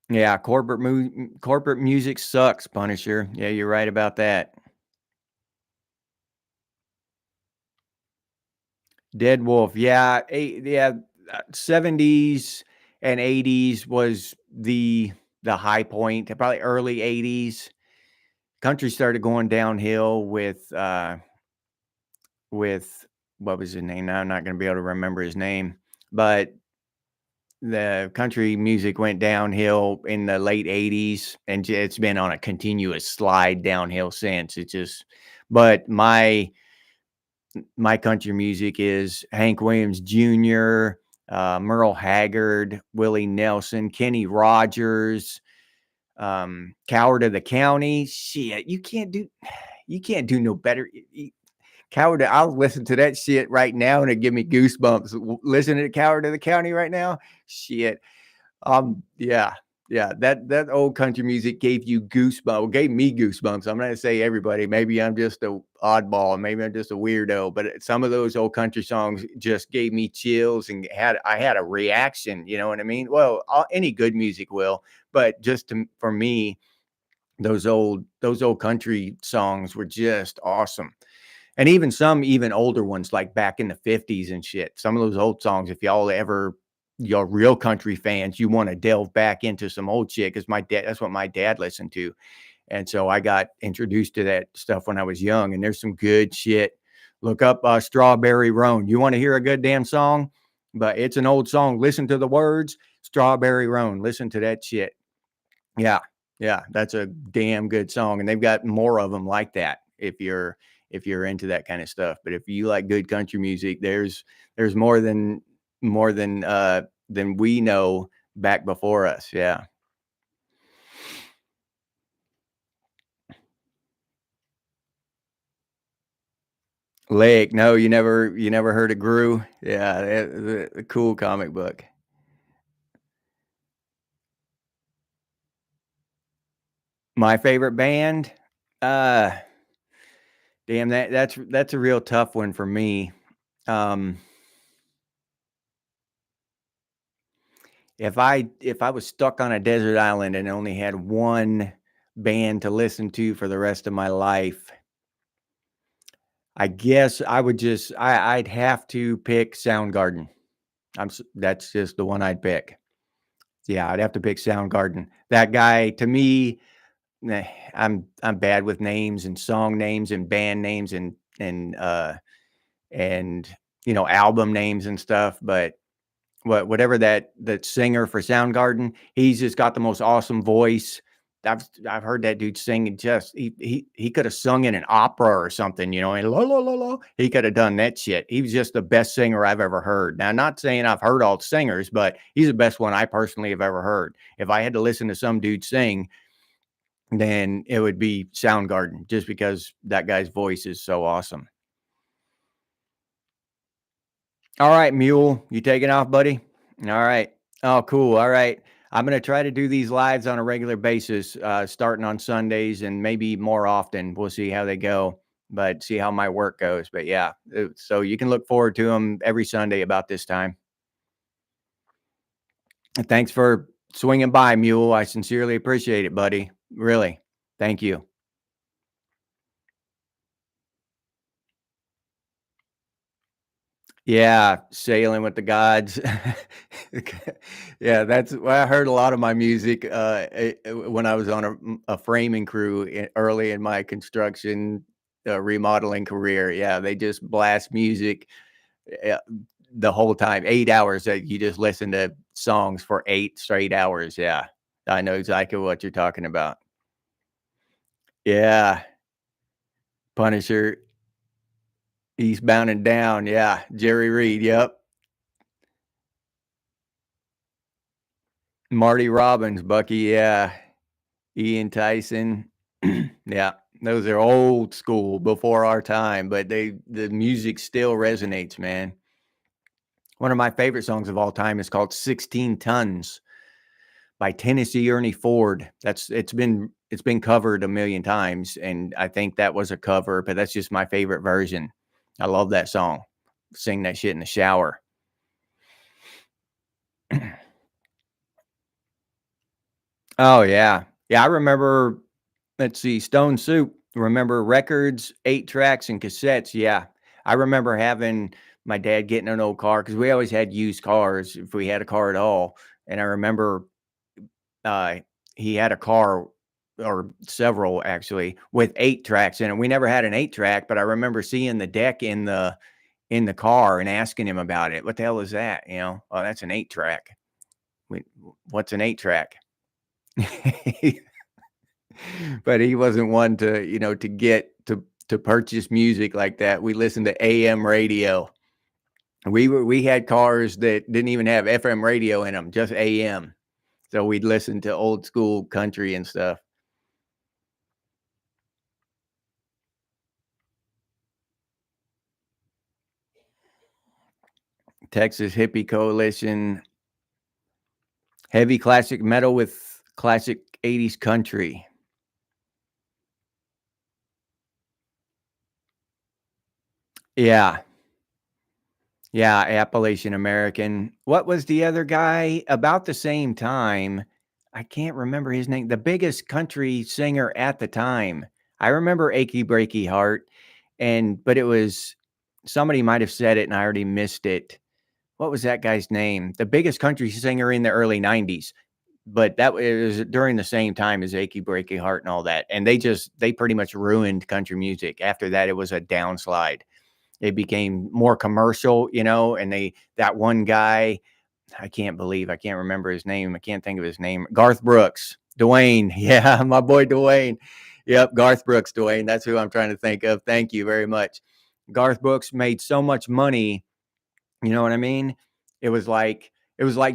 Yeah, corporate music sucks, Punisher. Yeah, you're right about that. Dead Wolf. Yeah, 70s and 80s was the high point. Probably early 80s. Country started going downhill with what was his name? Now I'm not going to be able to remember his name, but the country music went downhill in the late 80s, and it's been on a continuous slide downhill since. It just but my country music is Hank Williams Jr., Merle Haggard, Willie Nelson, Kenny Rogers, Coward of the County. Shit, you can't do no better. Coward, I'll listen to that shit right now and it give me goosebumps. Listen to Coward of the County right now. Shit. Yeah, yeah. That old country music gave you goosebumps. Gave me goosebumps. I'm not gonna say everybody. Maybe I'm just a oddball. Maybe I'm just a weirdo. But some of those old country songs just gave me chills and I had a reaction. You know what I mean? Well, any good music will, but for me, those old country songs were just awesome. And even even older ones, like back in the 50s and shit. Some of those old songs, if you're real country fans, you want to delve back into some old shit, because that's what my dad listened to. And so I got introduced to that stuff when I was young, and there's some good shit. Look up Strawberry Roan. You want to hear a good damn song, but it's an old song. Listen to the words. Strawberry Roan. Listen to that shit. Yeah. Yeah. That's a damn good song. And they've got more of them like that if you're into that kind of stuff. But if you like good country music, there's more than we know back before us. Yeah. Lake. No, you never heard of Gru? Yeah, the cool comic book. My favorite band? Uh Damn, that's a real tough one for me. Um if I was stuck on a desert island and only had one band to listen to for the rest of my life, I guess I would I'd have to pick Soundgarden. That's just the one I'd pick. Yeah, I'd have to pick Soundgarden. That guy, to me, I'm bad with names and song names and band names and album names and stuff, but whatever that singer for Soundgarden, he's just got the most awesome voice. I've heard that dude sing, and just he could have sung in an opera or something, and la la la la. He could have done that shit. He was just the best singer I've ever heard. Now, I'm not saying I've heard all the singers, but he's the best one I personally have ever heard. If I had to listen to some dude sing, then it would be Soundgarden, just because that guy's voice is so awesome. All right, Mule, you taking off, buddy? All right. Oh, cool. All right. I'm going to try to do these lives on a regular basis, starting on Sundays and maybe more often. We'll see how they go, but see how my work goes. But yeah, so you can look forward to them every Sunday about this time. And thanks for swinging by, Mule. I sincerely appreciate it, buddy. Really. Thank you. Yeah, sailing with the gods. Yeah, I heard a lot of my music when I was on a framing crew early in my construction remodeling career. Yeah, they just blast music uh, the whole time, 8 hours. That you just listen to songs for 8 straight hours. Yeah, I know exactly what you're talking about. Yeah, Punisher, Eastbound and Down. Yeah, Jerry Reed. Yep. Marty Robbins, Bucky, yeah. Ian Tyson. Yeah, those are old school, before our time, but the music still resonates, man. One of my favorite songs of all time is called 16 Tons by Tennessee Ernie Ford. It's been covered a million times, and I think that was a cover, but that's just my favorite version. I love that song. Sing that shit in the shower. Oh yeah. Yeah, I remember, let's see, Stone Soup. Remember records, 8 tracks, and cassettes. Yeah. I remember having my dad getting an old car, because we always had used cars if we had a car at all. And I remember uh, he had a car, or several actually, with 8 tracks in it. We never had an 8 track, but I remember seeing the deck in the car and asking him about it. What the hell is that? Oh, that's an 8 track. What's an 8-track? But he wasn't one to, to get to purchase music like that. We listened to AM radio. We had cars that didn't even have FM radio in them, just AM. So we'd listen to old school country and stuff. Texas Hippie Coalition, heavy classic metal with classic 80s country. Yeah. Yeah, Appalachian American. What was the other guy about the same time? I can't remember his name. The biggest country singer at the time. I remember Achy Breaky Heart, but it was somebody might have said it and I already missed it. What was that guy's name? The biggest country singer in the early 90s. But that was during the same time as Achy Breaky Heart and all that. And they pretty much ruined country music. After that, it was a downslide. It became more commercial, and that one guy, I can't remember his name. I can't think of his name. Garth Brooks, Dwayne. Yeah, my boy Dwayne. Yep, Garth Brooks, Dwayne. That's who I'm trying to think of. Thank you very much. Garth Brooks made so much money. You know what I mean? It was like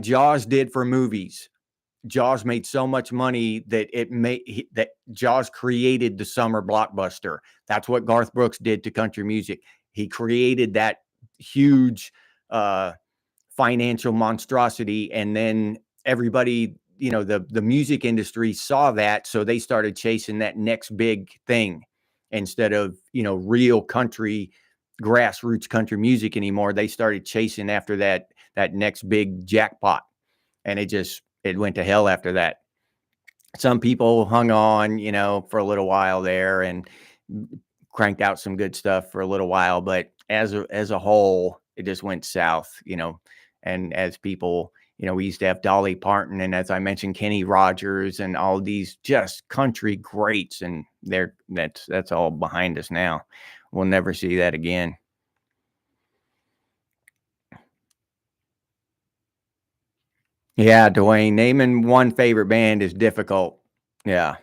Jaws did for movies. Jaws made so much money that that Jaws created the summer blockbuster. That's what Garth Brooks did to country music. He created that huge financial monstrosity, and then everybody, the music industry saw that, so they started chasing that next big thing instead of real country, grassroots country music anymore. They started chasing after that next big jackpot, and it went to hell after that. Some people hung on, for a little while there and cranked out some good stuff for a little while, but as a whole, it just went south, and as people, we used to have Dolly Parton, and as I mentioned, Kenny Rogers and all these just country greats, and that's all behind us now. We'll never see that again. Yeah, Dwayne, naming one favorite band is difficult. Yeah.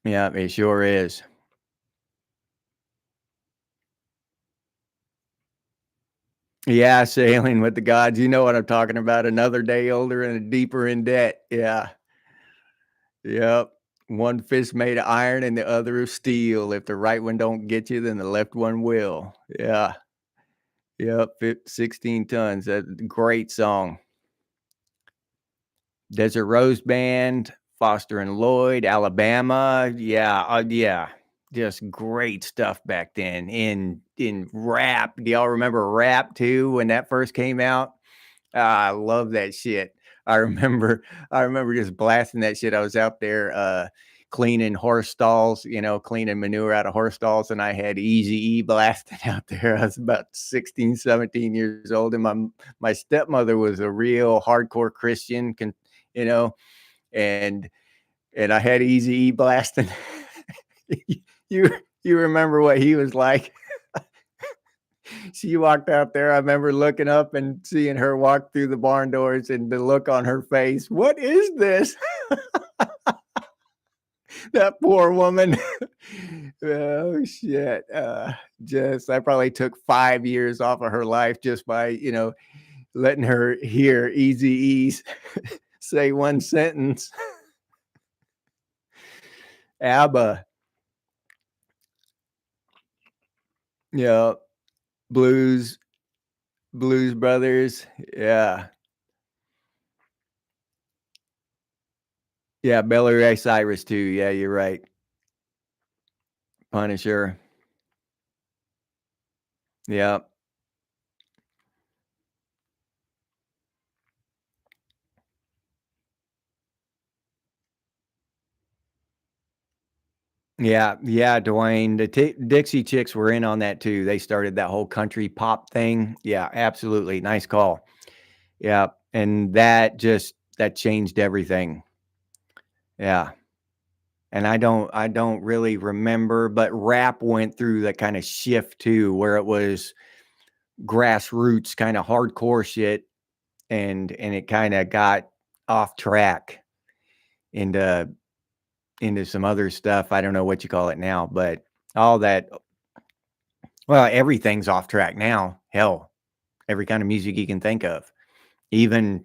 Yeah, it sure is. Yeah, Sailing with the Gods. You know what I'm talking about. Another day older and deeper in debt. Yeah. Yep. One fist made of iron and the other of steel. If the right one don't get you, then the left one will. Yeah. Yep. 16 tons. That's a great song. Desert Rose Band, Foster and Lloyd, Alabama. Yeah. Yeah. Just great stuff back then in rap. Do y'all remember rap too when that first came out? I love that shit. I remember I remember just blasting that shit. I was out there cleaning horse stalls, cleaning manure out of horse stalls, and I had Easy E blasting out there. I was about 16, 17 years old, and my stepmother was a real hardcore Christian, you know, and I had Easy E blasting. you you remember what he was like? She walked out there. I remember looking up and seeing her walk through the barn doors and the look on her face. What is this? That poor woman. Oh shit. I probably took 5 years off of her life just by, letting her hear Easy E's say one sentence. ABBA. Yeah. Blues Brothers. Yeah. Yeah, Billy Ray Cyrus too. Yeah, you're right. Punisher. Yeah. Yeah, yeah, Dwayne. The Dixie Chicks were in on that too. They started that whole country pop thing. Yeah, absolutely. Nice call. Yeah, and that changed everything. Yeah. And I don't really remember, but rap went through that kind of shift too, where it was grassroots kind of hardcore shit, and it kind of got off track into some other stuff. I don't know what you call it now, but all that, well, everything's off track now. Hell, every kind of music you can think of, even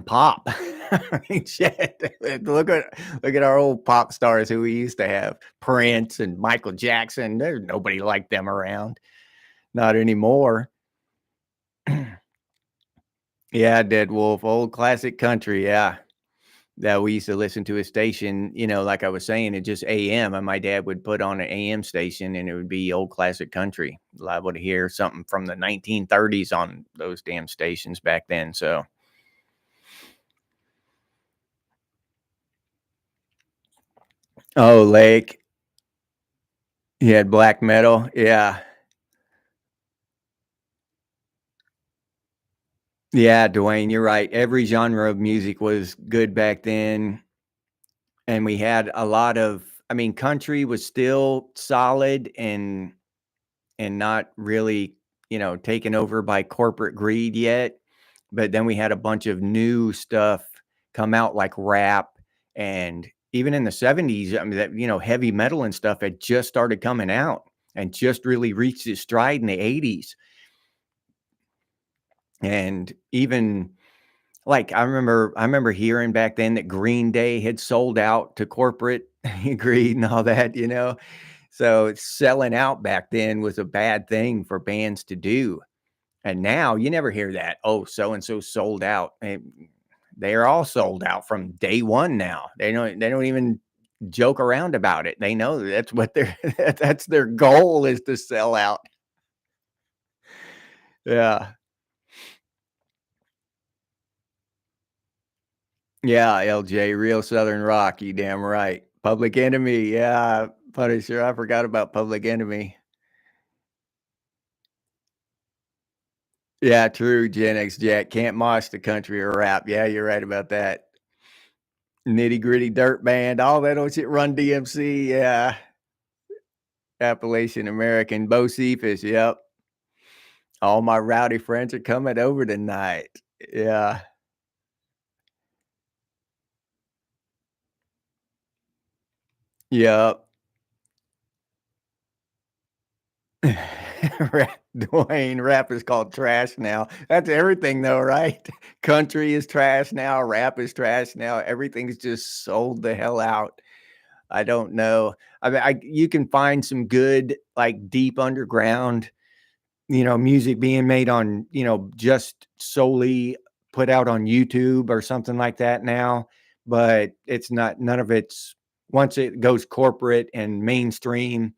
pop. I mean, shit. Look at our old pop stars who we used to have, Prince and Michael Jackson. There's nobody like them around, not anymore. Yeah, Dead Wolf, old classic country. Yeah, that we used to listen to a station, like I was saying, it just AM, and my dad would put on an AM station, and it would be old classic country. Liable to hear something from the 1930s on those damn stations back then. So, oh, Lake, he had black metal. Yeah, yeah, Dwayne, you're right. Every genre of music was good back then, and we had a lot of. I mean, country was still solid and not really, taken over by corporate greed yet. But then we had a bunch of new stuff come out like rap, and even in the 70s, I mean, that, heavy metal and stuff had just started coming out and just really reached its stride in the 80s. And even like I remember hearing back then that Green Day had sold out to corporate greed and all that. So selling out back then was a bad thing for bands to do. And now you never hear that. Oh, so and so sold out. They are all sold out from day one now. They don't even joke around about it. They know that's what their that's their goal is to sell out. Yeah. Yeah, LJ, real Southern rock, you damn right. Public Enemy, yeah. Punisher, I forgot about Public Enemy. Yeah, true, Gen X Jack. Can't mosh the country or rap. Yeah, you're right about that. Nitty Gritty Dirt Band, all that old shit. Run DMC, yeah. Appalachian American, Bo Cephas, yep. All my rowdy friends are coming over tonight. Yeah. Yep. Dwayne, rap is called trash now. That's everything though, right? Country is trash now, rap is trash now. Everything's just sold the hell out. I don't know. I mean, you can find some good, like deep underground, music being made on, just solely put out on YouTube or something like that now. But it's not, none of it's, once it goes corporate and mainstream,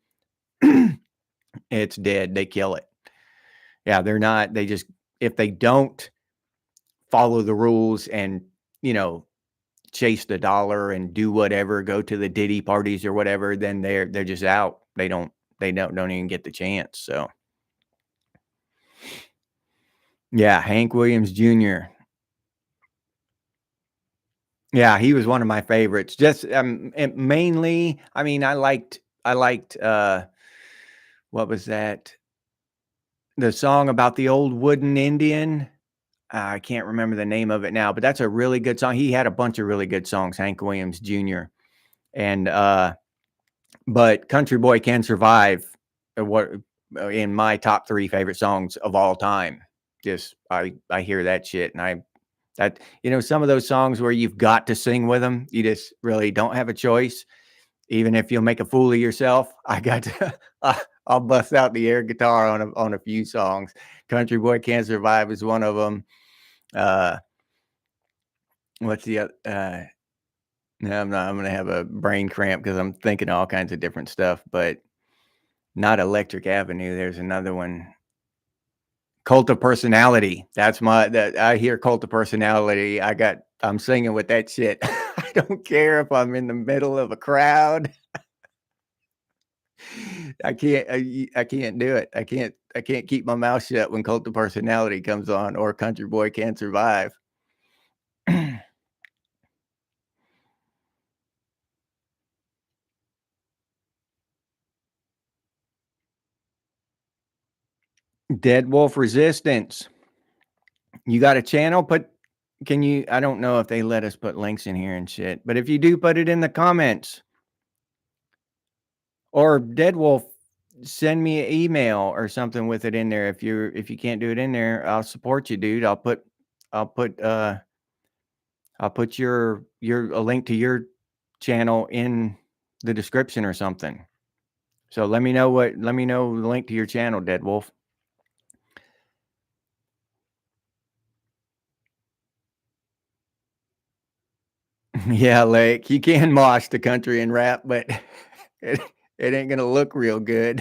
it's dead. They kill it. Yeah, they're not, they just, if they don't follow the rules and, you know, chase the dollar and do whatever, go to the Diddy parties or whatever, then they're just out. They don't even get the chance. So yeah, Hank Williams Jr. Yeah, he was one of my favorites. Just mainly, I mean, I liked what was that? The song about the old wooden Indian. I can't remember the name of it now, but that's a really good song. He had a bunch of really good songs, Hank Williams Jr. And but Country Boy Can Survive, what in my top 3 favorite songs of all time. Just I hear that shit, and that some of those songs where you've got to sing with them, you just really don't have a choice, even if you'll make a fool of yourself. I got to, I'll bust out the air guitar on a few songs. Country Boy Can't Survive is one of them. Uh, what's the other? No, I'm not. I'm gonna have a brain cramp because I'm thinking all kinds of different stuff, but not Electric Avenue. There's another one. Cult of Personality. That I hear Cult of Personality. I'm singing with that shit. I don't care if I'm in the middle of a crowd. I can't do it. I can't keep my mouth shut when Cult of Personality comes on or Country Boy Can't Survive. Dead Wolf Resistance. You got a channel? Can you I don't know if they let us put links in here and shit, but if you do, put it in the comments. Or Deadwolf, send me an email or something with it in there. If you can't do it in there, I'll support you, dude. I'll put I'll put your a link to your channel in the description or something. So let me know the link to your channel, Deadwolf. Yeah, like you can mosh the country and rap, but it, it ain't gonna look real good.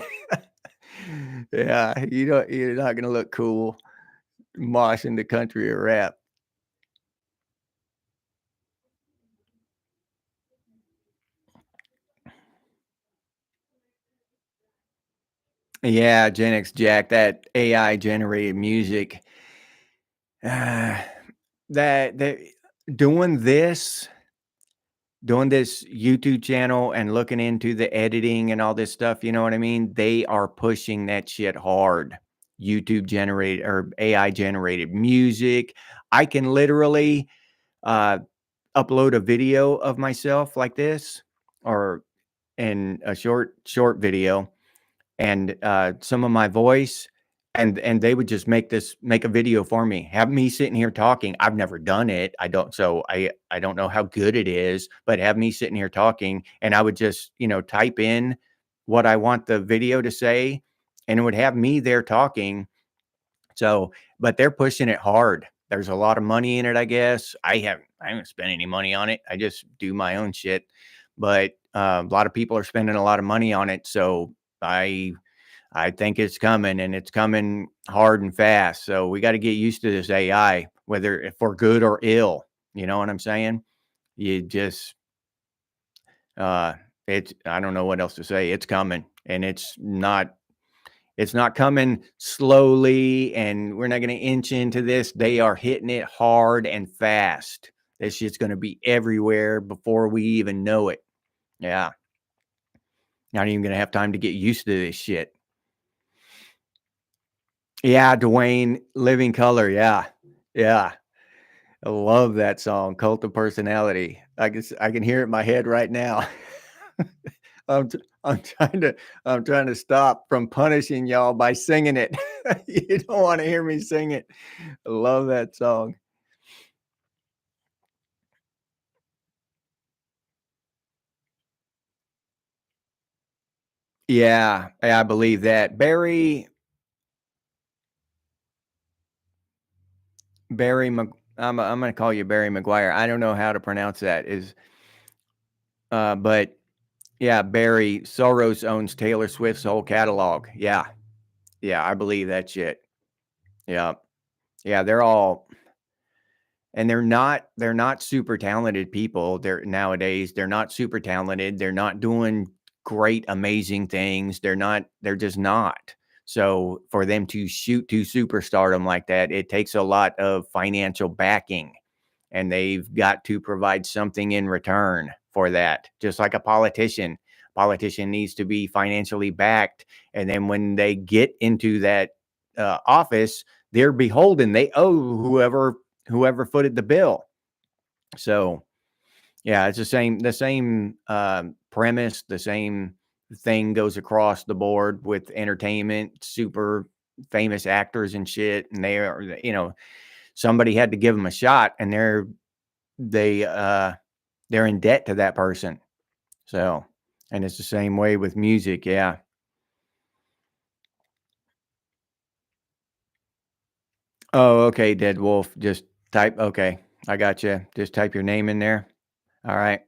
Yeah, you're not gonna look cool moshing the country or rap. Yeah, Gen X Jack, that AI generated music. Uh, that doing this doing this YouTube channel and looking into the editing and all this stuff, you know what I mean? They are pushing that shit hard. YouTube generated or AI generated music. I can literally uh, upload a video of myself like this, or in a short video, and some of my voice, and they would just make a video for me, have me sitting here talking. I've never done it. I don't know how good it is, but have me sitting here talking, and I would just, type in what I want the video to say, and it would have me there talking. So, but they're pushing it hard. There's a lot of money in it, I guess. I haven't spent any money on it. I just do my own shit. But a lot of people are spending a lot of money on it. So I I think it's coming, and it's coming hard and fast. So we got to get used to this AI, whether for good or ill. You know what I'm saying? You just uh it's I don't know what else to say. It's coming, and it's not coming slowly, and we're not going to inch into this. They are hitting it hard and fast. This shit's going to be everywhere before we even know it. Yeah. Not even going to have time to get used to this shit. Yeah, Dwayne, Living Color. Yeah. Yeah. I love that song, Cult of Personality. I can hear it in my head right now. I'm t- I'm trying to I'm trying to stop from punishing y'all by singing it. You don't want to hear me sing it. I love that song. Yeah, I believe that. Barry Mag- I'm gonna call you Barry McGuire. I don't know how to pronounce that. But yeah, Barry Soros owns Taylor Swift's whole catalog. Yeah, yeah, I believe that shit. Yeah, yeah, they're not super talented people. They're not super talented. They're not doing great, amazing things. They're just not. So for them to shoot to superstardom like that, it takes a lot of financial backing, and they've got to provide something in return for that. Just like a politician. Politician needs to be financially backed, and then when they get into that office, they're beholden. They owe whoever footed the bill. So yeah, it's the same premise, the same thing goes across the board with entertainment, super famous actors and shit, and they are, somebody had to give them a shot, and they they're in debt to that person. So, and it's the same way with music. Yeah. Oh, okay, Dead Wolf. Just type. Okay, I got you. Just type your name in there. All right.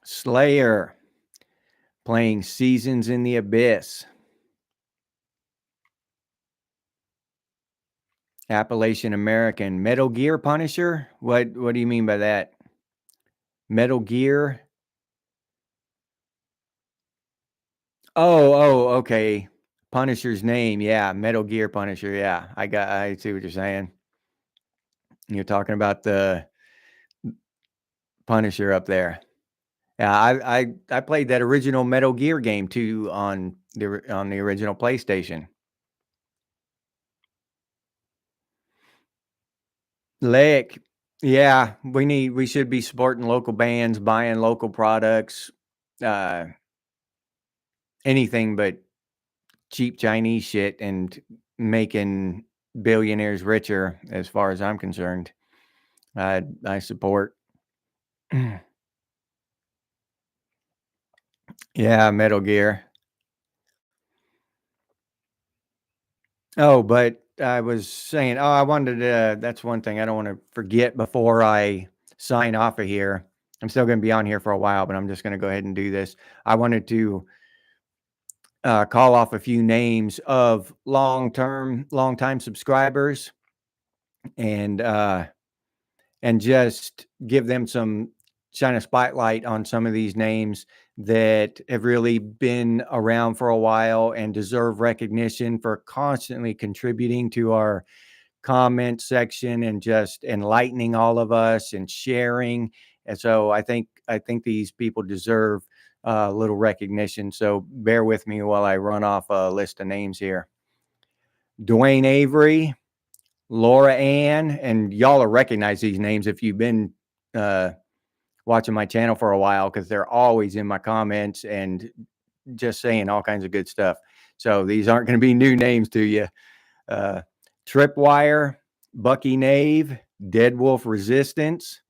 Slayer playing Seasons in the Abyss. Appalachian American. Metal Gear Punisher? What do you mean by that? Metal Gear? Okay. Punisher's name. Yeah, Metal Gear Punisher. Yeah. I see what you're saying. You're talking about the Punisher up there. Yeah, I played that original Metal Gear game too on the original PlayStation. Lick. Yeah, we should be supporting local bands, buying local products, uh, anything but cheap Chinese shit and making billionaires richer as far as I'm concerned. I support. Yeah, Metal Gear. Oh, but I was saying, I wanted to, that's one thing I don't want to forget before I sign off of here. I'm still going to be on here for a while, but I'm just going to go ahead and do this. I wanted to call off a few names of long time subscribers and just give them some shine a spotlight on some of these names that have really been around for a while and deserve recognition for constantly contributing to our comment section and just enlightening all of us and sharing. And so I think these people deserve a little recognition. So bear with me while I run off a list of names here. Dwayne Avery, Laura Ann, and y'all will recognize these names if you've been uh, watching my channel for a while, because they're always in my comments and just saying all kinds of good stuff. So these aren't going to be new names to you. Tripwire, Bucky Nave, Dead Wolf Resistance,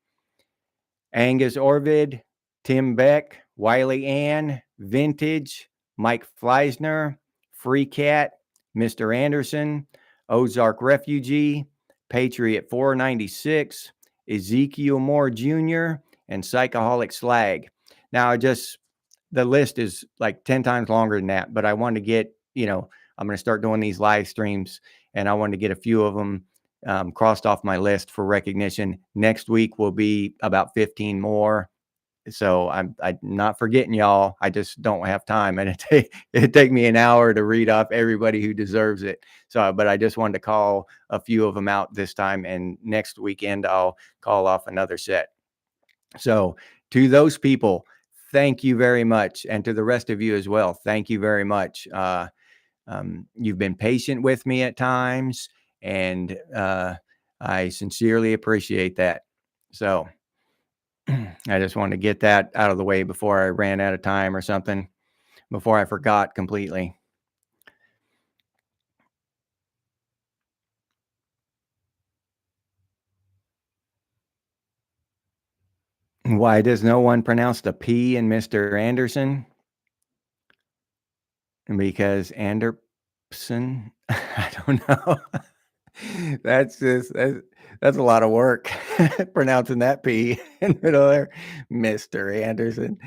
Angus Orvid, Tim Beck, Wiley Ann, Vintage, Mike Fleisner, Free Cat, Mr. Anderson, Ozark Refugee, Patriot 496, Ezekiel Moore Jr., and Psychoholic Slag. Now, the list is like 10 times longer than that, but I want to get, I'm going to start doing these live streams, and I want to get a few of them crossed off my list for recognition. Next week will be about 15 more. So I'm not forgetting y'all. I just don't have time, and it'd take me an hour to read off everybody who deserves it. So, but I just wanted to call a few of them out this time, and next weekend I'll call off another set. So to those people, thank you very much, and to the rest of you as well, thank you very much. You've been patient with me at times, and I sincerely appreciate that. So I just wanted to get that out of the way before I ran out of time or something, before I forgot completely. Why does no one pronounce the P in Mr. Anderson? Because Anderson, I don't know. That's a lot of work pronouncing that P in the middle there, Mr. Anderson.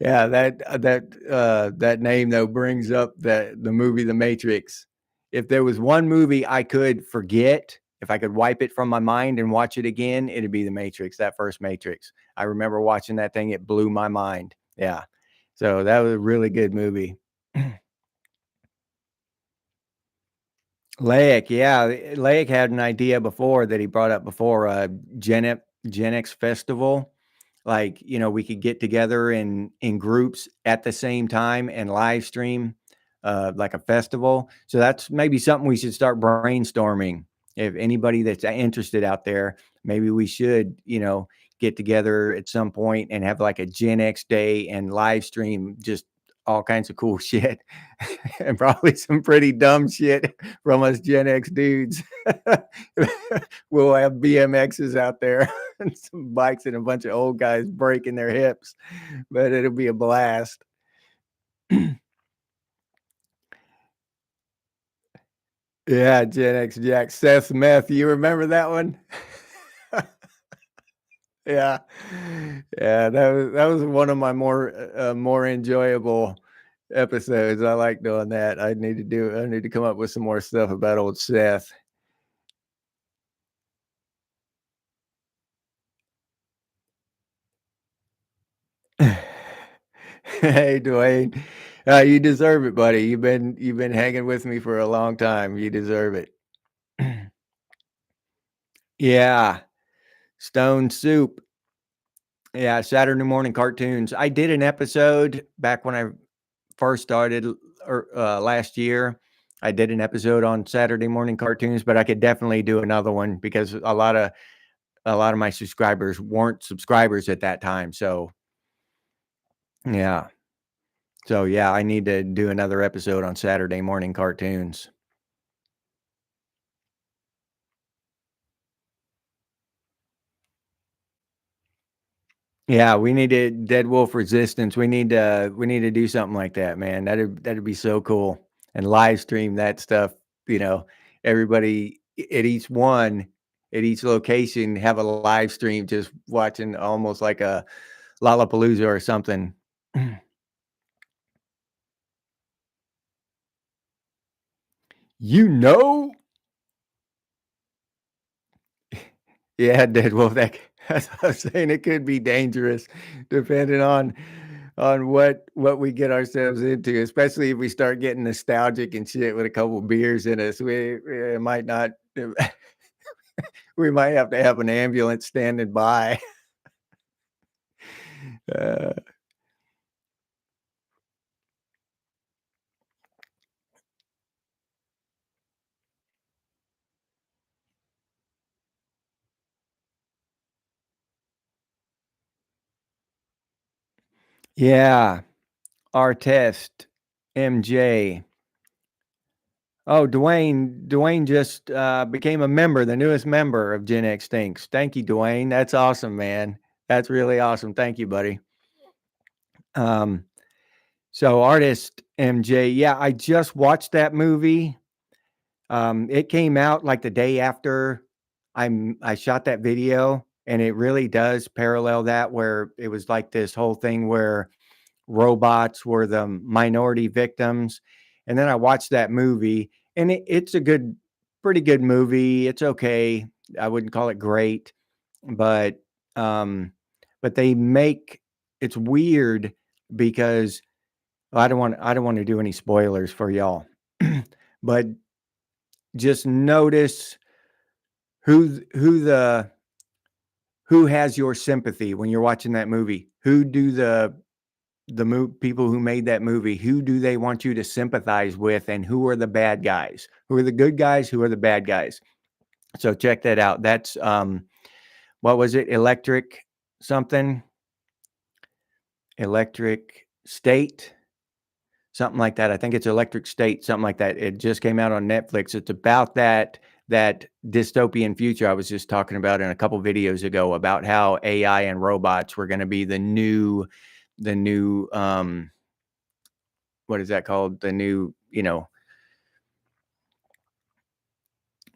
Yeah, that name though brings up the movie The Matrix. If there was one movie I could forget, if I could wipe it from my mind and watch it again, it'd be The Matrix, that first Matrix. I remember watching that thing, it blew my mind. Yeah. So that was a really good movie. Laic, yeah, Laic had an idea before that he brought up before, Gen X Festival. Like, we could get together in groups at the same time and live stream, like a festival. So that's maybe something we should start brainstorming. If anybody that's interested out there, maybe we should, get together at some point and have like a Gen X day and live stream just all kinds of cool shit and probably some pretty dumb shit from us Gen X dudes. We'll have BMXs out there and some bikes and a bunch of old guys breaking their hips, but it'll be a blast. Yeah, Gen X Jack, Seth Meth. You remember that one? Yeah, yeah. That was one of my more enjoyable episodes. I like doing that. I need to come up with some more stuff about old Seth. Hey, Dwayne, you deserve it, buddy. You've been hanging with me for a long time. You deserve it. Yeah, Stone Soup. Yeah, Saturday morning cartoons. I did an episode back when I first started last year. I did an episode on Saturday morning cartoons, but I could definitely do another one because a lot of my subscribers weren't subscribers at that time. So yeah. So yeah, I need to do another episode on Saturday morning cartoons. Yeah, we need to Dead Wolf Resistance. We need to do something like that, man. That'd be so cool. And live stream that stuff, you know, everybody at each location have a live stream just watching almost like a Lollapalooza or something. You know? Yeah, Dead Wolf, that's what I'm saying, it could be dangerous depending on what we get ourselves into, especially if we start getting nostalgic and shit with a couple beers in us. We might not we might have to have an ambulance standing by. Uh, yeah, our test, MJ. Oh, Dwayne just, became a member, the newest member of Gen X Thinks. Thank you, Dwayne. That's awesome, man. That's really awesome. Thank you, buddy. Um, so artist MJ, yeah, I just watched that movie. It came out like the day after I shot that video, and it really does parallel that where it was like this whole thing where robots were the minority victims. And then I watched that movie, and it's a pretty good movie. It's okay. I wouldn't call it great, but um, but they make it's weird because I don't want to do any spoilers for y'all, but just notice who who has your sympathy when you're watching that movie. Who do people who made that movie, who do they want you to sympathize with, and who are the bad guys? Who are the good guys? Who are the bad guys? So check that out. That's what was it? Something? Electric State? Something like that. I think it's Electric State, something like that. It just came out on Netflix. It's about that dystopian future I was just talking about in a couple videos ago about how AI and robots were going to be the new what is that called? The new, now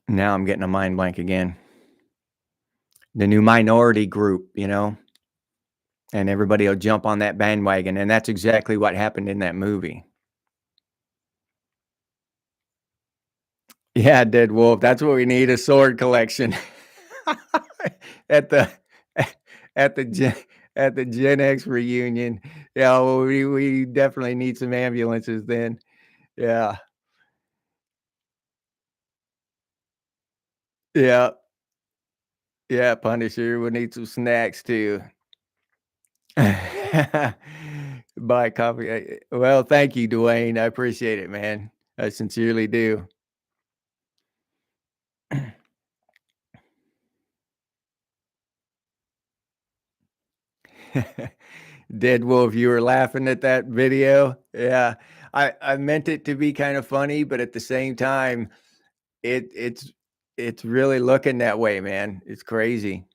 I'm getting a mind blank again. The new minority group, and everybody will jump on that bandwagon, and that's exactly what happened in that movie. Yeah, Dead Wolf. That's what we need, a sword collection. At the at the Gen at the Gen X reunion. Yeah, well, we definitely need some ambulances then. Yeah. Yeah. Yeah, Punisher would need some snacks too. Buy coffee. Well, thank you, Dwayne. I appreciate it, man. I sincerely do. Dead Wolf, you were laughing at that video? Yeah. I meant it to be kind of funny, but at the same time, it's really looking that way, man. It's crazy.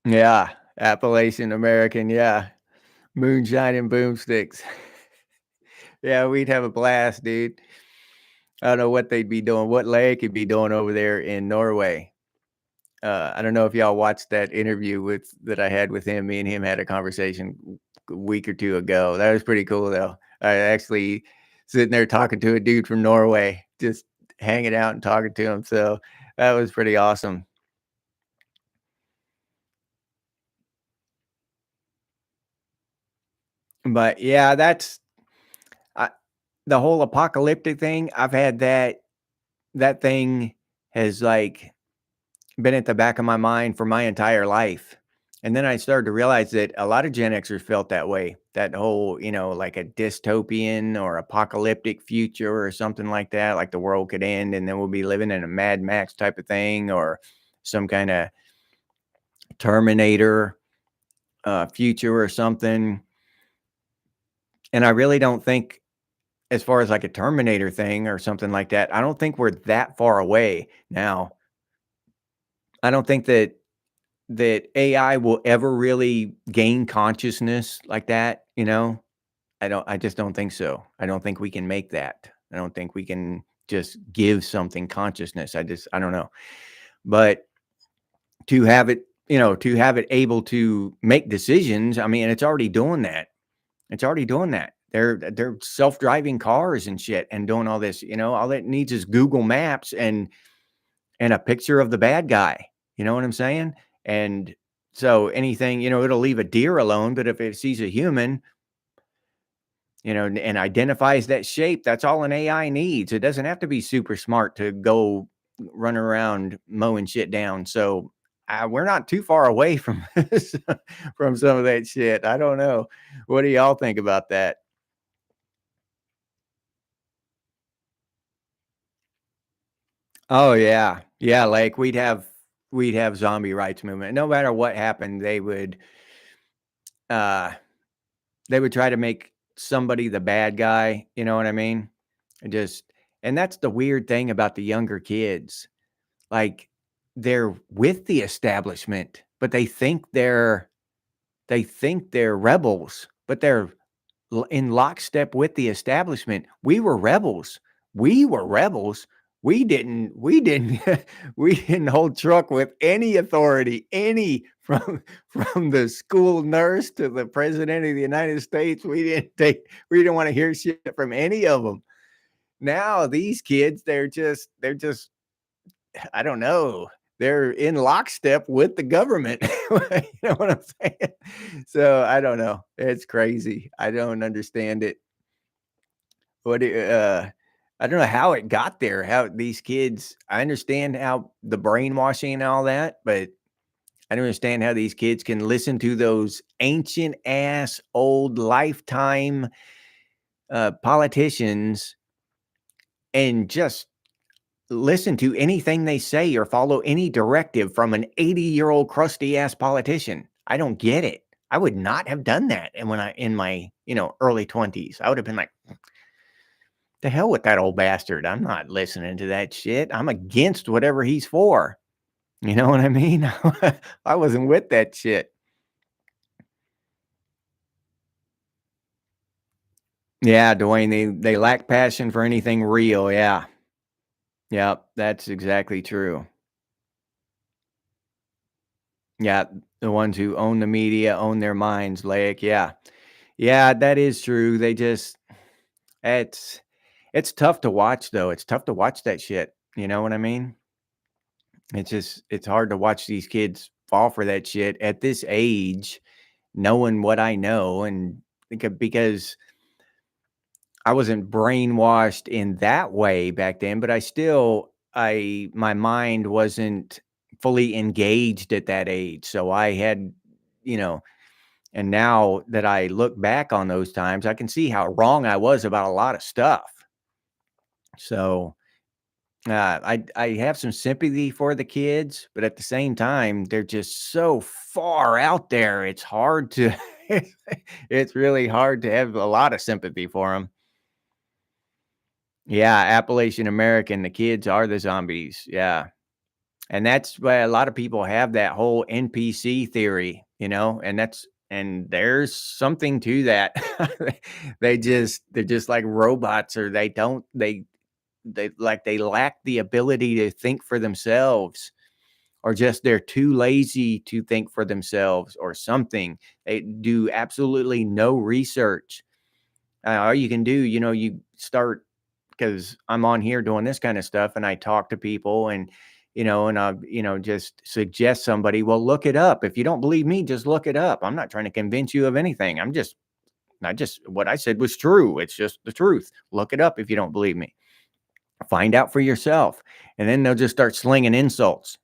Yeah. Appalachian American, yeah. Moonshine and boomsticks. Yeah, we'd have a blast, dude. I don't know what they'd be doing, what Leia could be doing over there in Norway. I don't know if y'all watched that interview that I had with him. Me and him had a conversation a week or two ago. That was pretty cool, though. I actually sitting there talking to a dude from Norway, just hanging out and talking to him. So that was pretty awesome. But yeah, I, the whole apocalyptic thing. I've had that thing has like been at the back of my mind for my entire life. And then I started to realize that a lot of Gen Xers felt that way. That whole, like a dystopian or apocalyptic future or something like that, like the world could end and then we'll be living in a Mad Max type of thing or some kind of Terminator future or something. And I really don't think, as far as like a Terminator thing or something like that, I don't think we're that far away now. I don't think that AI will ever really gain consciousness like that, I just don't think so. I don't think we can make that. I don't think we can just give something consciousness. I don't know. But to have it able to make decisions, I mean, it's already doing that. It's already doing that. They're self-driving cars and shit and doing all this, all it needs is Google Maps and a picture of the bad guy. You know what I'm saying? And so anything, it'll leave a deer alone, but if it sees a human, and identifies that shape, that's all an AI needs. It doesn't have to be super smart to go run around mowing shit down. So we're not too far away from from some of that shit. I don't know. What do y'all think about that? Oh yeah. Yeah, like we'd have zombie rights movement. No matter what happened, uh they would try to make somebody the bad guy, you know what I mean? And just and that's the weird thing about the younger kids. Like they're with the establishment, but they think they're rebels, but they're in lockstep with the establishment. We were rebels. We were rebels. We didn't we didn't hold truck with any authority, any from the school nurse to the president of the United States. We didn't want to hear shit from any of them. Now these kids, they're just I don't know. They're in lockstep with the government. You know what I'm saying? So I don't know. It's crazy. I don't understand it. What I don't know how it got there. How these kids, I understand how the brainwashing and all that, but I don't understand how these kids can listen to those ancient ass old lifetime politicians and just listen to anything they say or follow any directive from an 80-year-old crusty ass politician. I don't get it. I would not have done that. And when I in my, early 20s, I would have been like, the hell with that old bastard. I'm not listening to that shit. I'm against whatever he's for. You know what I mean? I wasn't with that shit. Yeah, Dwayne, they lack passion for anything real. Yeah. Yep, that's exactly true. Yeah, the ones who own the media own their minds, like, yeah. Yeah, that is true. It's it's tough to watch though. It's tough to watch that shit. You know what I mean? It's hard to watch these kids fall for that shit at this age, knowing what I know and because I wasn't brainwashed in that way back then, but I my mind wasn't fully engaged at that age. So I had, you know, and now that I look back on those times, I can see how wrong I was about a lot of stuff. So I have some sympathy for the kids, but at the same time, they're just so far out there. It's hard to, it's really hard to have a lot of sympathy for them. Yeah, Appalachian American, the kids are the zombies. Yeah. And that's why a lot of people have that whole NPC theory, and there's something to that. They're just like robots, or they lack the ability to think for themselves, or just they're too lazy to think for themselves or something. They do absolutely no research. All you can do, you start, because I'm on here doing this kind of stuff and I talk to people and I, just suggest somebody, well, look it up. If you don't believe me, just look it up. I'm not trying to convince you of anything. What I said was true. It's just the truth. Look it up if you don't believe me. Find out for yourself. And then they'll just start slinging insults,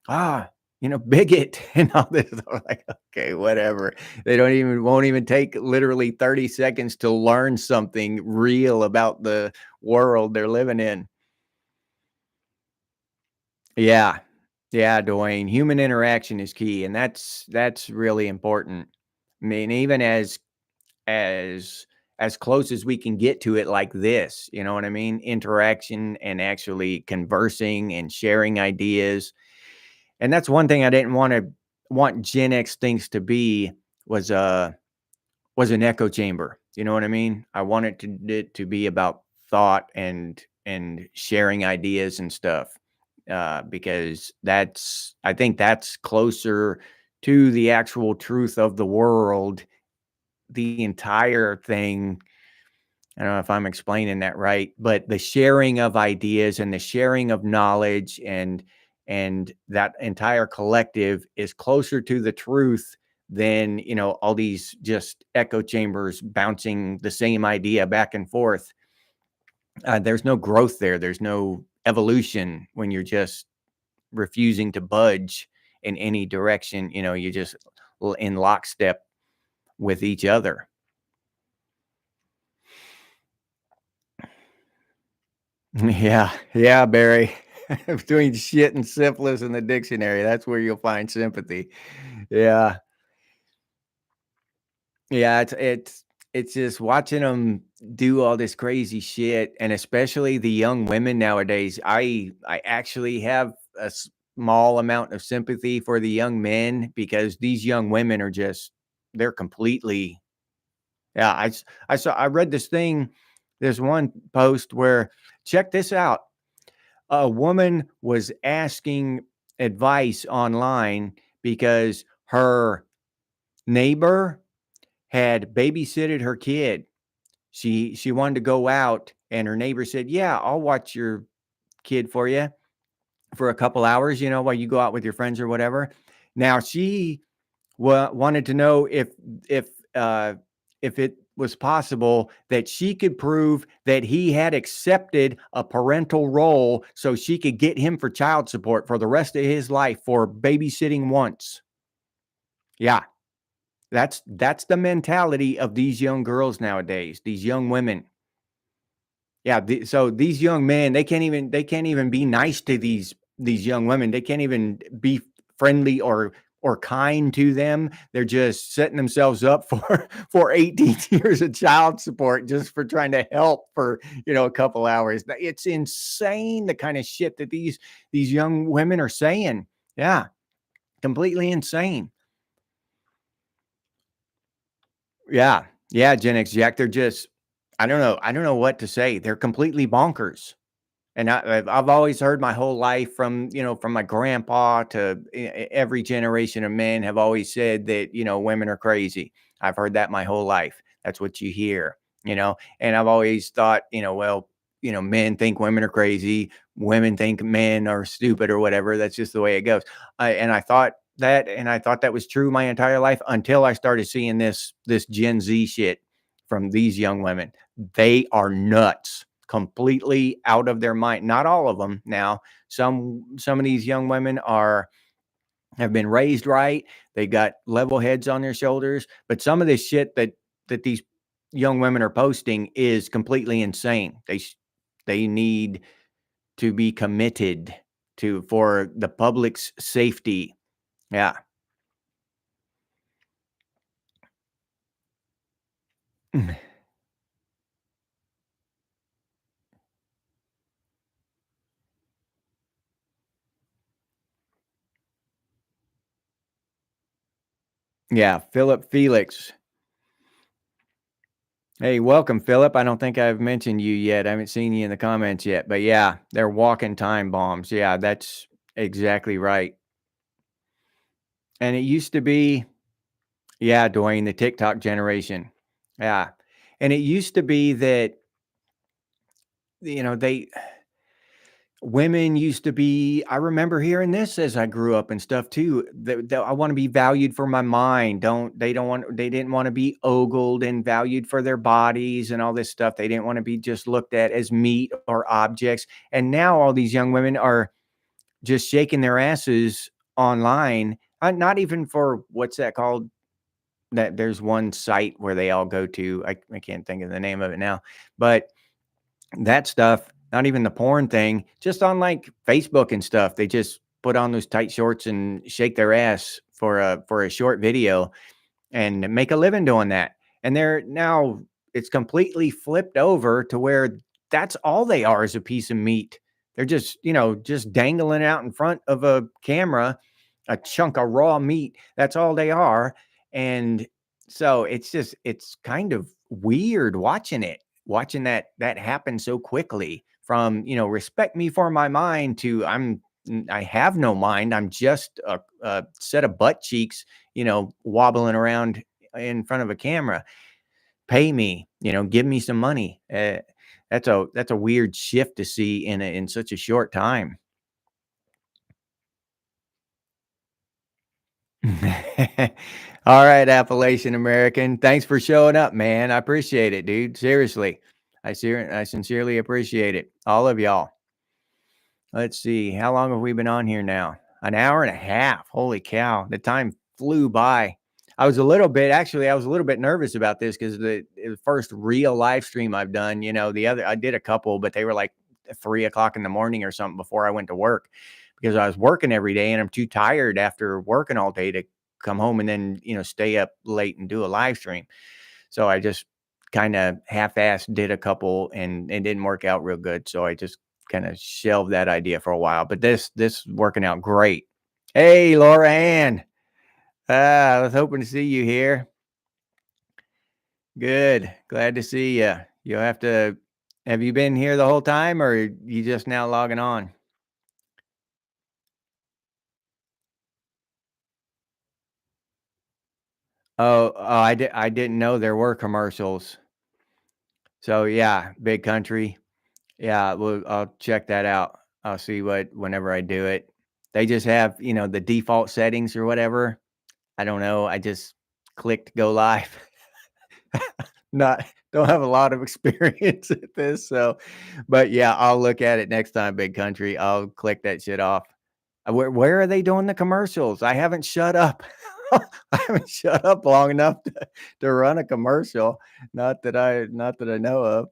Ah, bigot and all this. I'm like, okay, whatever. They don't even won't even take literally 30 seconds to learn something real about the world they're living in. Yeah. Yeah, Dwayne. Human interaction is key, and that's really important. I mean, even as as close as we can get to it like this, you know what I mean? Interaction and actually conversing and sharing ideas. And that's one thing I didn't want Gen X things to be was was an echo chamber. You know what I mean? I wanted it to be about thought and sharing ideas and stuff. Because I think that's closer to the actual truth of the world. The entire thing, I don't know if I'm explaining that right, but the sharing of ideas and the sharing of knowledge and that entire collective is closer to the truth than, all these just echo chambers bouncing the same idea back and forth. There's no growth there. There's no evolution when you're just refusing to budge in any direction. You just in lockstep with each other. Yeah, yeah, Barry. Between shit and syphilis in the dictionary, that's where you'll find sympathy. Yeah, yeah, it's just watching them do all this crazy shit, and especially the young women nowadays. I actually have a small amount of sympathy for the young men because these young women are just they're completely yeah. I read this thing. There's one post where check this out. A woman was asking advice online because her neighbor had babysitted her kid. She wanted to go out and her neighbor said, "Yeah, I'll watch your kid for you for a couple hours, while you go out with your friends or whatever." Now she wanted to know if uh, if it was possible that she could prove that he had accepted a parental role so she could get him for child support for the rest of his life for babysitting once. Yeah, that's the mentality of these young girls nowadays, these young women. Yeah, so these young men, they can't even be nice to these young women. They can't even be friendly or kind to them. They're just setting themselves up for for 18 years of child support just for trying to help for, a couple hours. It's insane the kind of shit that these young women are saying. Yeah, completely insane. Yeah. Yeah, Gen X Jack, they're just I don't know what to say. They're completely bonkers. And I've always heard my whole life from my grandpa to every generation of men have always said that, women are crazy. I've heard that my whole life. That's what you hear, and I've always thought, well, men think women are crazy. Women think men are stupid or whatever. That's just the way it goes. And I thought that was true my entire life until I started seeing this Gen Z shit from these young women. They are nuts, completely out of their mind. Not all of them now. Some of these young women have been raised right. They got level heads on their shoulders, but some of this shit that these young women are posting is completely insane. They need to be committed to for the public's safety. Yeah. Yeah, Philip Felix. Hey, welcome, Philip. I don't think I've mentioned you yet. I haven't seen you in the comments yet, but yeah, they're walking time bombs. Yeah, that's exactly right. And it used to be, yeah, Dwayne, the TikTok generation. Yeah. And it used to be that, they women used to be I remember hearing this as I grew up and stuff too. That I want to be valued for my mind. They didn't want to be ogled and valued for their bodies and all this stuff. They didn't want to be just looked at as meat or objects. And now all these young women are just shaking their asses online, not even for what's that called? That there's one site where they all go to. I can't think of the name of it now, but that stuff, not even the porn thing, just on like Facebook and stuff. They just put on those tight shorts and shake their ass for a short video and make a living doing that. And they're now it's completely flipped over to where that's all they are is a piece of meat. They're just, just dangling out in front of a camera, a chunk of raw meat. That's all they are. And so it's kind of weird watching that happen so quickly from, respect me for my mind to I have no mind. I'm just a set of butt cheeks, wobbling around in front of a camera. Pay me, give me some money. That's a weird shift to see in such a short time. All right, Appalachian American. Thanks for showing up, man. I appreciate it, dude. Seriously. I sincerely appreciate it. All of y'all. Let's see. How long have we been on here now? An hour and a half. Holy cow. The time flew by. I was a little bit nervous about this because the first real live stream I've done, I did a couple, but they were like 3 o'clock in the morning or something before I went to work because I was working every day and I'm too tired after working all day to come home and then, stay up late and do a live stream. So I just kind of half-assed did a couple and it didn't work out real good. So I just kind of shelved that idea for a while. But this working out great. Hey, Laura Ann. I was hoping to see you here. Good. Glad to see you. You'll have you been here the whole time or you just now logging on? I didn't know there were commercials. So yeah, big country. Yeah, well, I'll check that out. I'll see whenever I do it. They just have, the default settings or whatever. I don't know. I just clicked go live. Not don't have a lot of experience at this, so but yeah, I'll look at it next time, big country. I'll click that shit off. Where are they doing the commercials? I haven't shut up. I haven't shut up long enough to run a commercial. Not that I know of.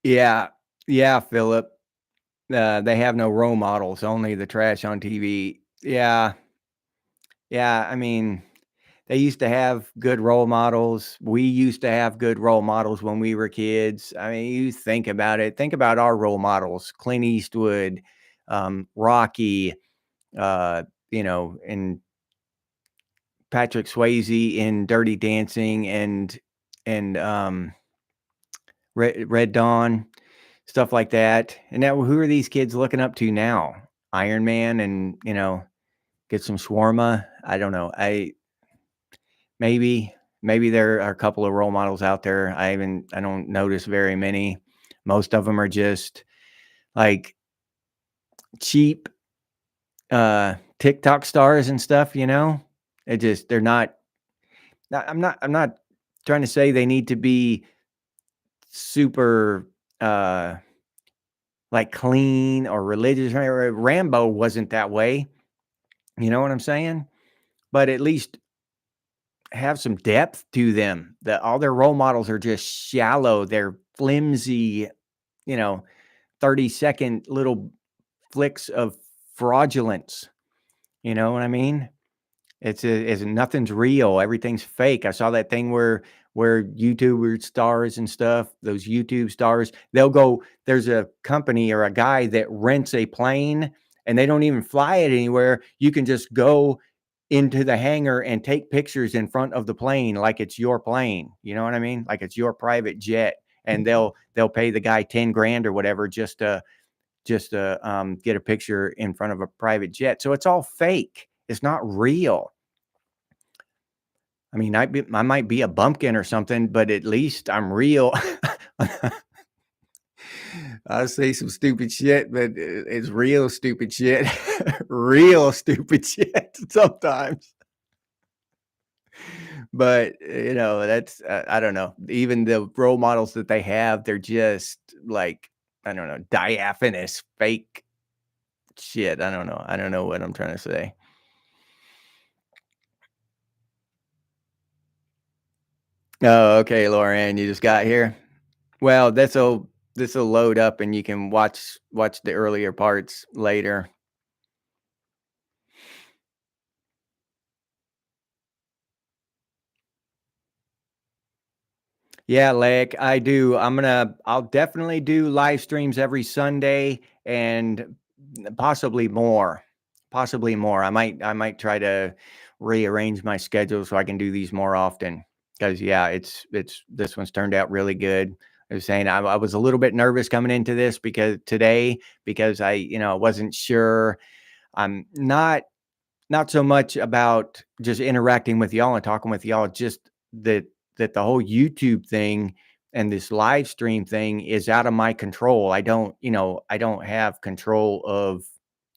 Yeah. Yeah, Philip. They have no role models, only the trash on TV. Yeah. Yeah, I mean, they used to have good role models. We used to have good role models when we were kids. I mean, you think about it. Think about our role models: Clint Eastwood, Rocky, and Patrick Swayze in Dirty Dancing, and Red Dawn, stuff like that. And now, who are these kids looking up to now? Iron Man, and get some shawarma. I don't know. Maybe maybe there are a couple of role models out there. I don't notice very many. Most of them are just like cheap TikTok stars and stuff, they're not trying to say they need to be super like clean or religious. Rambo wasn't that way. You know what I'm saying? But at least have some depth to them. That all their role models are just shallow. They're flimsy, you know, 30-second little flicks of fraudulence. You know what I mean? It's nothing's real. Everything's fake. I saw that thing where YouTuber stars and stuff, those YouTube stars, there's a company or a guy that rents a plane and they don't even fly it anywhere. You can just go into the hangar and take pictures in front of the plane like it's your plane. You know what I mean? Like it's your private jet. And they'll pay the guy 10 grand or whatever just to get a picture in front of a private jet. So it's all fake. It's not real. I mean, I might be a bumpkin or something, but at least I'm real. I say some stupid shit, but it's real stupid shit. Real stupid shit sometimes. But that's I don't know. Even the role models that they have, they're just like I don't know, diaphanous fake shit. I don't know. I don't know what I'm trying to say. Oh, okay, Lauren, you just got here. Well, this'll load up and you can watch the earlier parts later. Yeah, like I do. I'll definitely do live streams every Sunday and possibly more. Possibly more. I might try to rearrange my schedule so I can do these more often. Because yeah, it's this one's turned out really good. I was saying I was a little bit nervous coming into this because I wasn't sure. I'm not so much about just interacting with y'all and talking with y'all, just that the whole YouTube thing and this live stream thing is out of my control. I don't have control of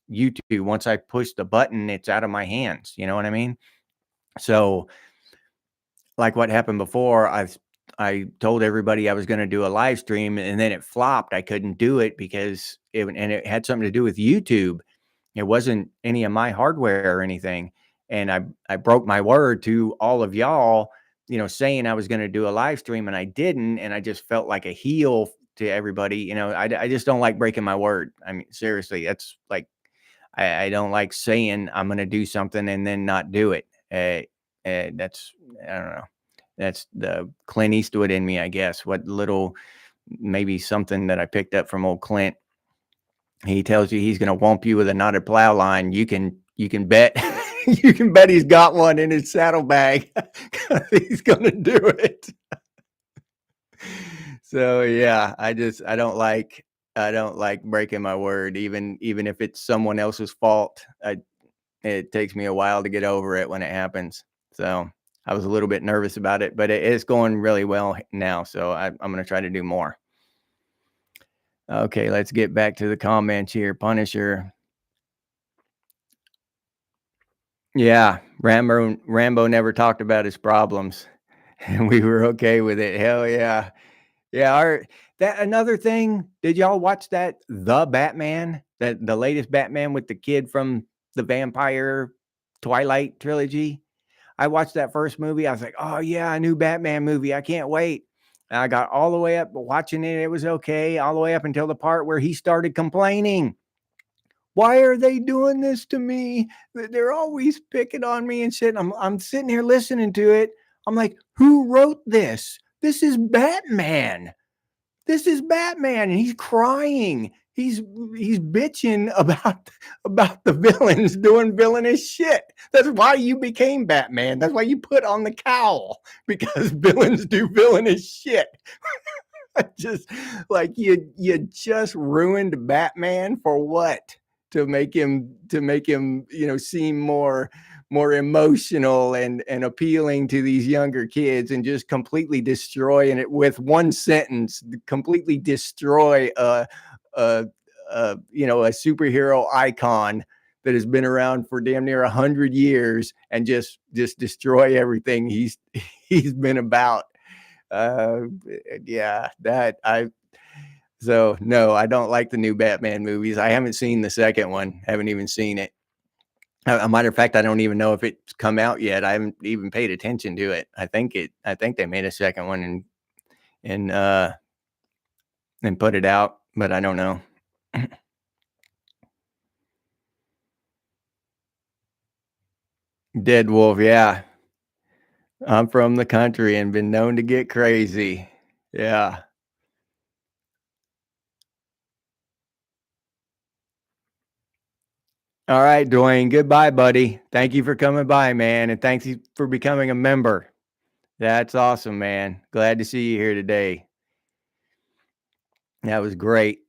YouTube. Once I push the button, it's out of my hands. You know what I mean? So, like what happened before, I told everybody I was going to do a live stream and then it flopped. I couldn't do it because it had something to do with YouTube. It wasn't any of my hardware or anything. And I broke my word to all of y'all, saying I was going to do a live stream and I didn't. And I just felt like a heel to everybody. I just don't like breaking my word. I mean, seriously, that's like, I don't like saying I'm going to do something and then not do it. That's, I don't know. That's the Clint Eastwood in me, I guess. What little, maybe something that I picked up from old Clint. He tells you he's going to whomp you with a knotted plow line. You can bet you can bet he's got one in his saddlebag. He's going to do it. So yeah, I don't like breaking my word, even if it's someone else's fault. It takes me a while to get over it when it happens. So I was a little bit nervous about it, but it's going really well now. So I'm going to try to do more. Okay, let's get back to the comments here. Punisher. Yeah, Rambo never talked about his problems, and we were okay with it. Hell yeah. Yeah, that another thing, did y'all watch that The Batman? That the latest Batman with the kid from the vampire Twilight trilogy? I watched that first movie. I was like, "Oh yeah, a new Batman movie. I can't wait." And I got all the way up watching it. It was okay, all the way up until the part where he started complaining. Why are they doing this to me? They're always picking on me and shit. I'm sitting here listening to it. I'm like, who wrote this? This is Batman. This is Batman, and he's crying. He's bitching about the villains doing villainous shit. That's why you became Batman. That's why you put on the cowl, because villains do villainous shit. Just like you just ruined Batman for what? To make him seem more emotional and appealing to these younger kids, and just completely destroy, and it with one sentence completely destroy a superhero icon that has been around for damn near 100 years, and just destroy everything he's been about. uh yeah, that I so no, I don't like the new Batman movies. I haven't seen the second one. Haven't even seen it. A matter of fact, I don't even know if it's come out yet. I haven't even paid attention to it. I think they made a second one and put it out, but I don't know. Dead Wolf, yeah. I'm from the country and been known to get crazy. Yeah. All right, Dwayne. Goodbye, buddy. Thank you for coming by, man, and thanks for becoming a member. That's awesome, man. Glad to see you here today. That was great.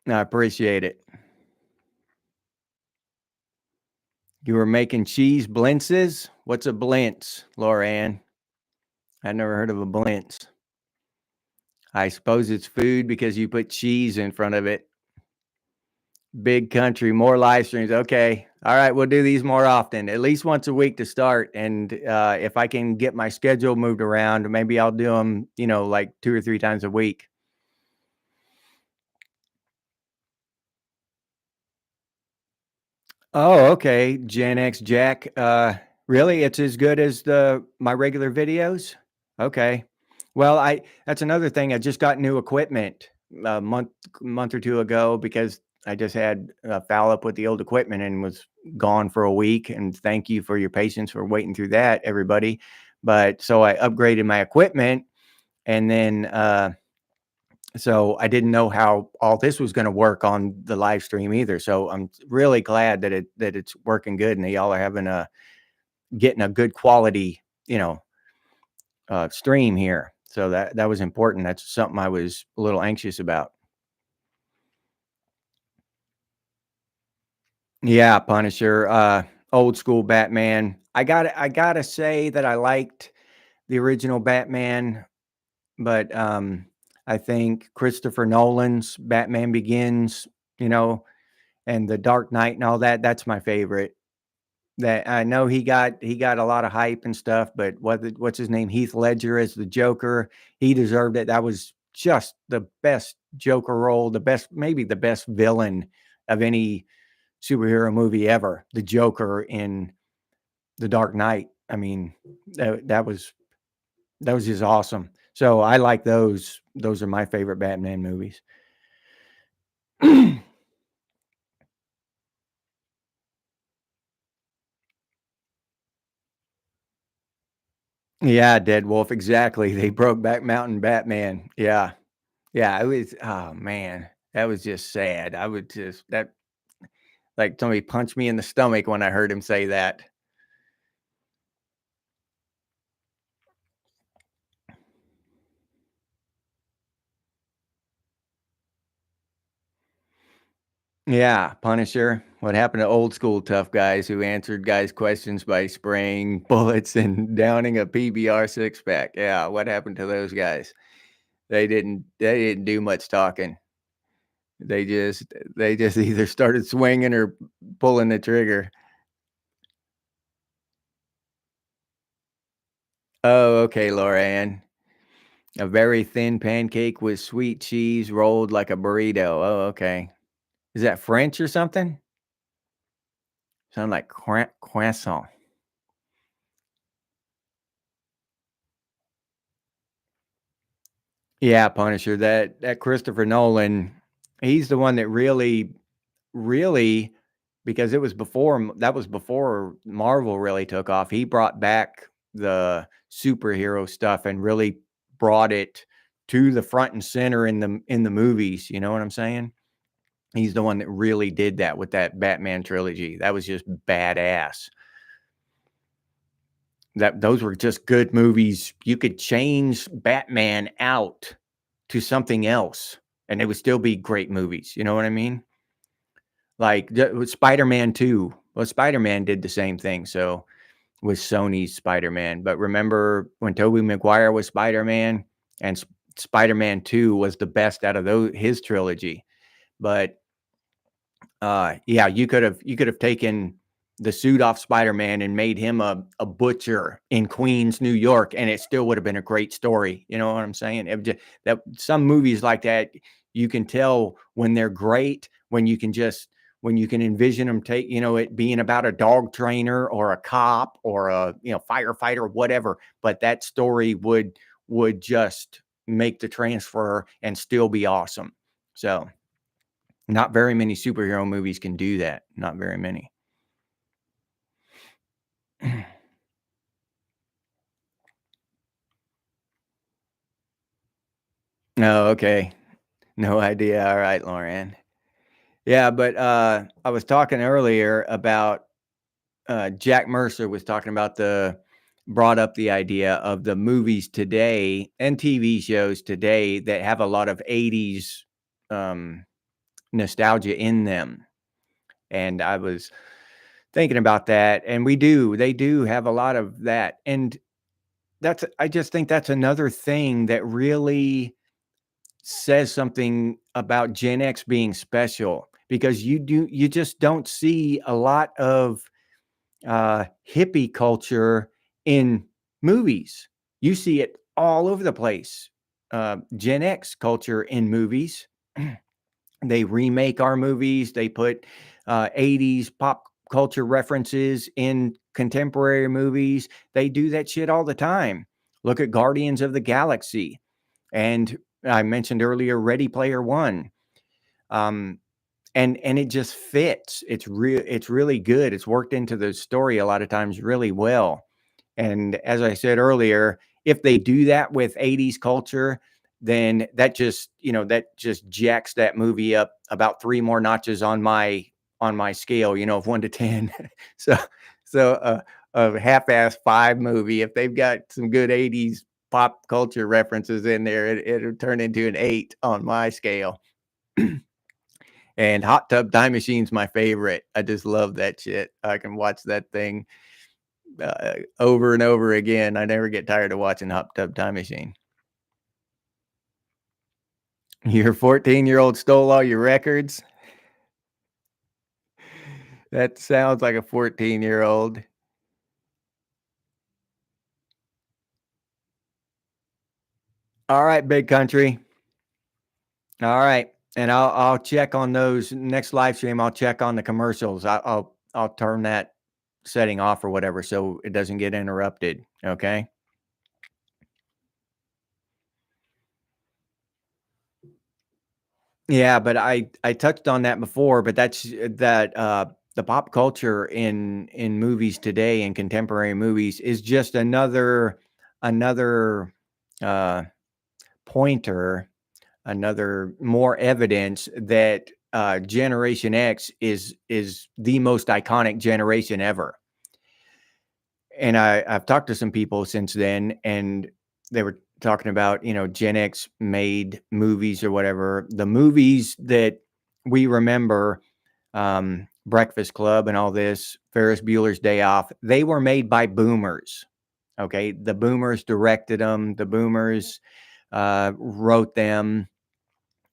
I appreciate it. You were making cheese blintzes? What's a blintz, Laura Ann? I never heard of a blintz. I suppose it's food because you put cheese in front of it. Big country, more live streams. Okay. All right. We'll do these more often, at least once a week to start. And if I can get my schedule moved around, maybe I'll do them, like 2 or 3 times a week. Oh, okay. Gen X Jack. Really? It's as good as the my regular videos? Okay. Well, I that's another thing. I just got new equipment a month or two ago because I just had a foul up with the old equipment and was gone for a week. And thank you for your patience for waiting through that, everybody. But so I upgraded my equipment, and then so I didn't know how all this was going to work on the live stream either. So I'm really glad that it's working good and that y'all are having a getting a good quality, stream here. So that was important. That's something I was a little anxious about. Yeah, Punisher, old school Batman. I gotta say that I liked the original Batman, but I think Christopher Nolan's Batman Begins, you know, and the Dark Knight and all that, that's my favorite. That I know he got a lot of hype and stuff, but what's his name? Heath Ledger as the Joker, he deserved it. That was just the best Joker role, the best, maybe the best villain of any superhero movie ever. The Joker in The Dark Knight. I mean, that was just awesome. So I like those. Those are my favorite Batman movies. Yeah, Dead Wolf, exactly. They broke back Mountain Batman. Yeah. Yeah, it was, oh man, that was just sad. I would just that like somebody punched me in the stomach when I heard him say that. Yeah, Punisher. What happened to old school tough guys who answered guys' questions by spraying bullets and downing a PBR six pack? Yeah, what happened to those guys? They didn't do much talking. They just either started swinging or pulling the trigger. Oh, okay, Laura Ann. A very thin pancake with sweet cheese rolled like a burrito. Oh, okay. Is that French or something? Sound like croissant. Yeah, Punisher. That Christopher Nolan, he's the one that really, because it was before that was before Marvel really took off. He brought back the superhero stuff and really brought it to the front and center in the movies. You know what I'm saying? He's the one that really did that with that Batman trilogy. That was just badass. That those were just good movies. You could change Batman out to something else and it would still be great movies. You know what I mean? Like with Spider-Man 2. Well, Spider-Man did the same thing. So with Sony's Spider-Man. But remember when Tobey Maguire was Spider-Man and Spider-Man 2 was the best out of his trilogy. But yeah, you could have taken the suit off Spider-Man and made him a butcher in Queens, New York, and it still would have been a great story. You know what I'm saying? That some movies like that, you can tell when they're great when you can envision them it being about a dog trainer or a cop or a firefighter, whatever. But that story would just make the transfer and still be awesome. So not very many superhero movies can do that, not very many. Oh, okay. No idea. All right, Lauren. Yeah, but, I was talking earlier about, Jack Mercer was talking about brought up the idea of the movies today and TV shows today that have a lot of '80s, um, nostalgia in them, and I was thinking about that, and they do have a lot of that, and I just think that's another thing that really says something about Gen X being special because you just don't see a lot of hippie culture in movies. You see it all over the place. Gen X culture in movies. They remake our movies. They put 80s pop culture references in contemporary movies. They do that shit all the time. Look at Guardians of the Galaxy. And I mentioned earlier Ready Player One. Um, and it just fits. It's really good. It's worked into the story a lot of times really well. And as I said earlier, if they do that with 80s culture, then that just, that just jacks that movie up about 3 more notches on my scale, of 1 to 10. so a half-ass 5 movie, if they've got some good 80s pop culture references in there, it'll turn into an 8 on my scale. And Hot Tub Time Machine's my favorite. I just love that shit. I can watch that thing over and over again. I never get tired of watching Hot Tub Time Machine. Your 14-year-old stole all your records? That sounds like a 14-year-old. All right, big country. All right. And I'll check on those next live stream. I'll check on the commercials. I'll turn that setting off or whatever so it doesn't get interrupted. Okay. Yeah, but I touched on that before, but that's that the pop culture in movies today, in contemporary movies, is just another uh pointer, another more evidence that Generation X is the most iconic generation ever. And I've talked to some people since then, and they were talking about, Gen X made movies or whatever. The movies that we remember, Breakfast Club and all this, Ferris Bueller's Day Off, they were made by boomers. Okay. The boomers directed them, the boomers wrote them,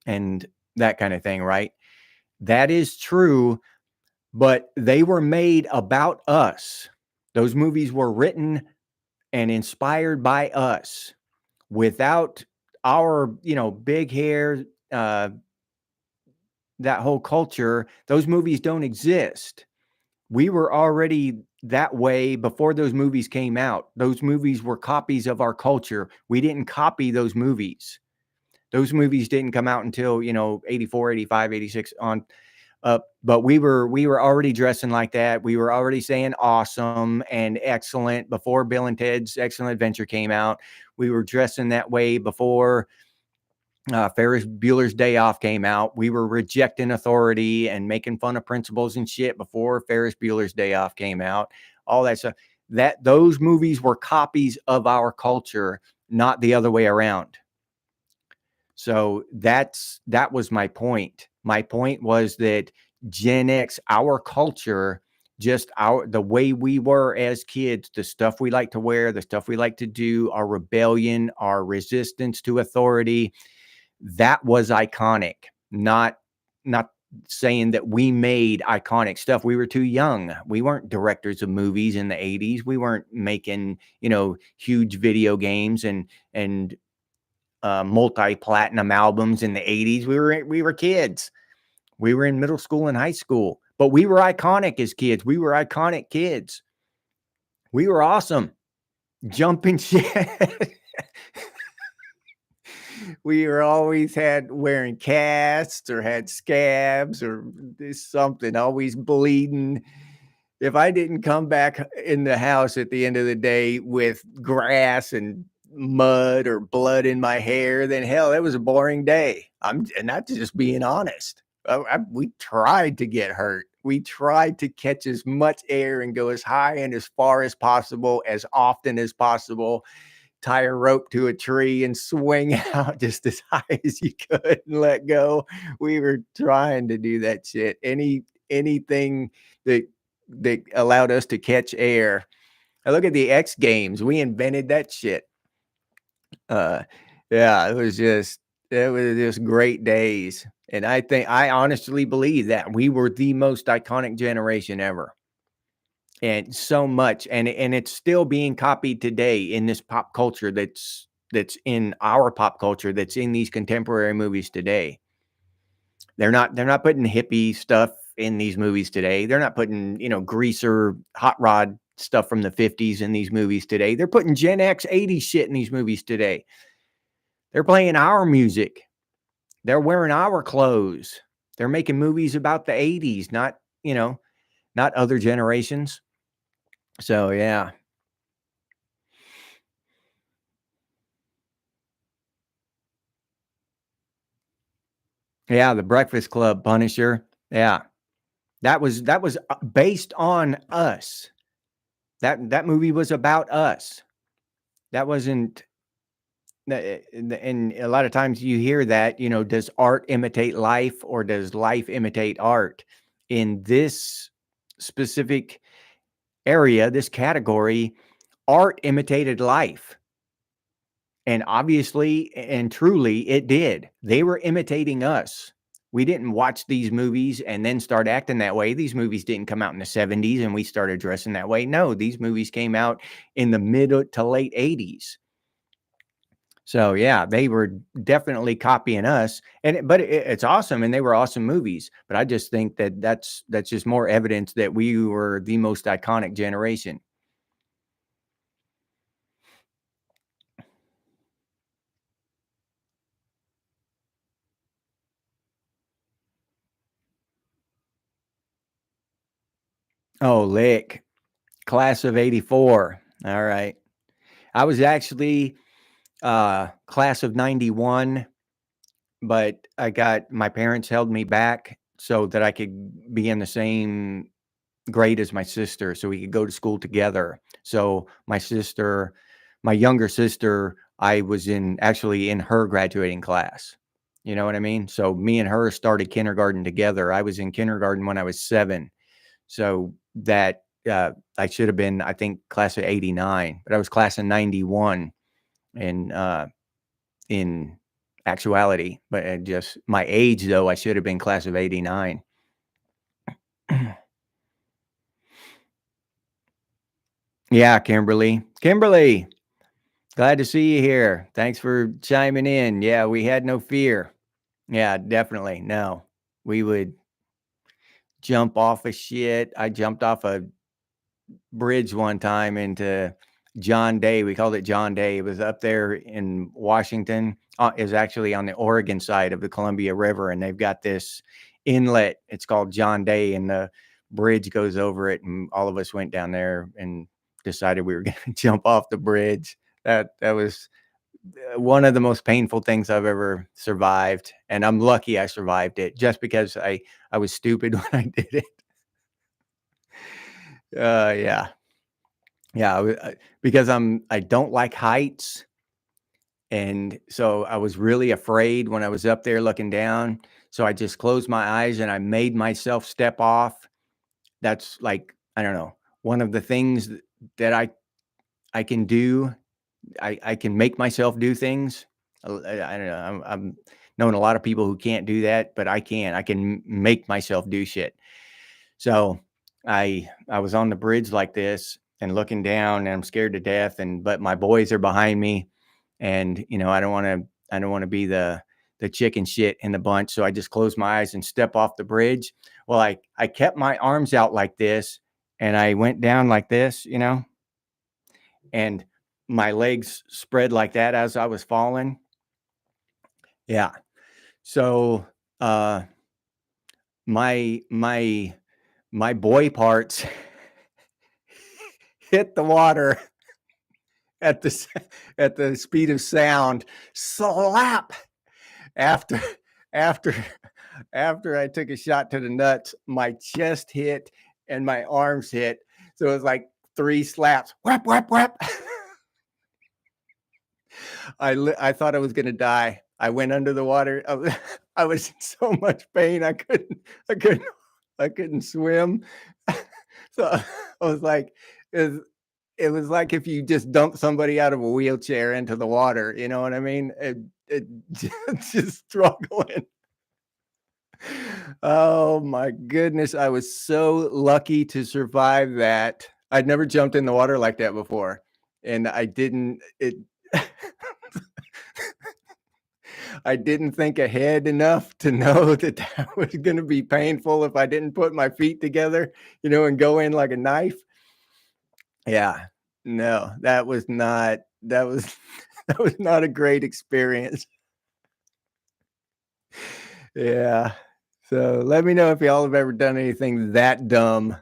and that kind of thing, right? That is true, but they were made about us. Those movies were written and inspired by us. Without our, big hair, that whole culture, those movies don't exist. We were already that way before those movies came out. Those movies were copies of our culture. We didn't copy those movies. Those movies didn't come out until, 84, 85, 86 on but we were already dressing like that. We were already saying awesome and excellent before Bill and Ted's Excellent Adventure came out. We were dressing that way before Ferris Bueller's Day Off came out. We were rejecting authority and making fun of principals and shit before Ferris Bueller's Day Off came out. All that stuff. That those movies were copies of our culture, not the other way around. So that was my point. My point was that Gen X, our culture, just the way we were as kids, the stuff we like to wear, the stuff we like to do, our rebellion, our resistance to authority, that was iconic. Not saying that we made iconic stuff. We were too young. We weren't directors of movies in the 80s. We weren't making, huge video games and multi-platinum albums in the 80s. We were kids. We were in middle school and high school, but we were iconic as kids. We were iconic kids. We were awesome. Jumping shit. We were always had wearing casts or had scabs or something, always bleeding. If I didn't come back in the house at the end of the day with grass and mud or blood in my hair, then hell, it was a boring day. I'm not just being honest. We tried to get hurt. We tried to catch as much air and go as high and as far as possible, as often as possible, tie a rope to a tree and swing out just as high as you could and let go. We were trying to do that shit. Anything that allowed us to catch air. I look at the X Games. We invented that shit. Yeah, it was just great days. And I honestly believe that we were the most iconic generation ever. And so much, and it's still being copied today in this pop culture that's in our pop culture, that's in these contemporary movies today. They're not putting hippie stuff in these movies today. They're not putting, greaser, hot rod stuff from the 50s in these movies today. They're putting Gen X 80s shit in these movies today. They're playing our music. They're wearing our clothes. They're making movies about the 80s, not other generations. So, yeah. Yeah, The Breakfast Club, Punisher. Yeah. That was based on us. That movie was about us. That wasn't and a lot of times you hear that, does art imitate life or does life imitate art? In this specific area, this category, art imitated life. And obviously and truly it did. They were imitating us. We didn't watch these movies and then start acting that way. These movies didn't come out in the 70s and we started dressing that way. No, these movies came out in the mid to late 80s. So yeah, they were definitely copying us, but it's awesome, and they were awesome movies. But I just think that that's just more evidence that we were the most iconic generation. Oh, lick. Class of 84. All right. I was actually class of 91, but my parents held me back so that I could be in the same grade as my sister so we could go to school together. So my younger sister, I was actually in her graduating class. You know what I mean? So me and her started kindergarten together. I was in kindergarten when I was 7. So that I should have been, I think, class of 89, but I was class of 91 in actuality. But just my age, though, I should have been class of 89. Yeah, Kimberly. Kimberly, glad to see you here. Thanks for chiming in. Yeah, we had no fear. Yeah, definitely. No, we would jump off of shit. I jumped off a bridge one time into John Day. We called it John Day. It was up there in Washington. It was actually on the Oregon side of the Columbia River, and they've got this inlet. It's called John Day, and the bridge goes over it. And all of us went down there and decided we were going to jump off the bridge. That was one of the most painful things I've ever survived, and I'm lucky I survived it just because I was stupid when I did it. Yeah. Yeah, because I don't like heights, and so I was really afraid when I was up there looking down, so I just closed my eyes and I made myself step off. That's like, I don't know, one of the things that I can do. I can make myself do things. I don't know, I'm known a lot of people who can't do that, but I can. I can make myself do shit. So I was on the bridge like this and looking down, and I'm scared to death. But my boys are behind me, and I don't want to be the chicken shit in the bunch. So I just close my eyes and step off the bridge. Well, I kept my arms out like this, and I went down like this, and my legs spread like that as I was falling. Yeah. So my boy parts hit the water at the at the speed of sound. Slap. After after after I took a shot to the nuts, my chest hit and my arms hit. So it was like 3 slaps. Whap whap whap. I thought I was gonna die. I went under the water. I was in so much pain. I couldn't swim. So I was like, it was like if you just dump somebody out of a wheelchair into the water. You know what I mean? It just struggling. Oh my goodness. I was so lucky to survive that. I'd never jumped in the water like that before. And I didn't, it, I didn't think ahead enough to know that that was gonna be painful if I didn't put my feet together, and go in like a knife. Yeah. No, that was that was not a great experience. Yeah. So, let me know if y'all have ever done anything that dumb.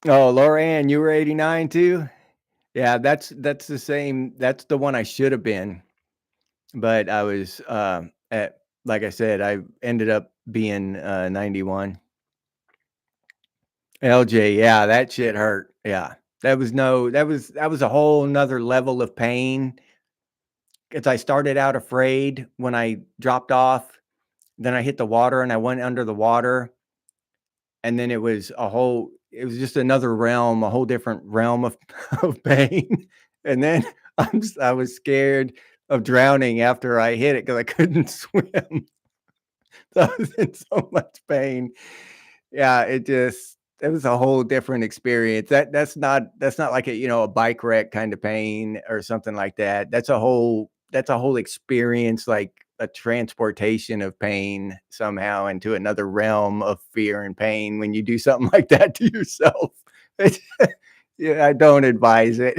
Oh, Laura Ann, you were 89 too? Yeah, that's the same that's the one I should have been, but I was, at like I said, I ended up being, 91. LJ, yeah, that shit hurt. Yeah. That was a whole 'nother level of pain. 'Cause I started out afraid when I dropped off, then I hit the water and I went under the water, and then it was just another realm, a whole different realm of of pain, and then I was scared of drowning after I hit it because I couldn't swim. So I was in so much pain. Yeah, it was a whole different experience. That's not like a bike wreck kind of pain or something like that. That's a whole experience, like a transportation of pain somehow into another realm of fear and pain when you do something like that to yourself. Yeah, I don't advise it.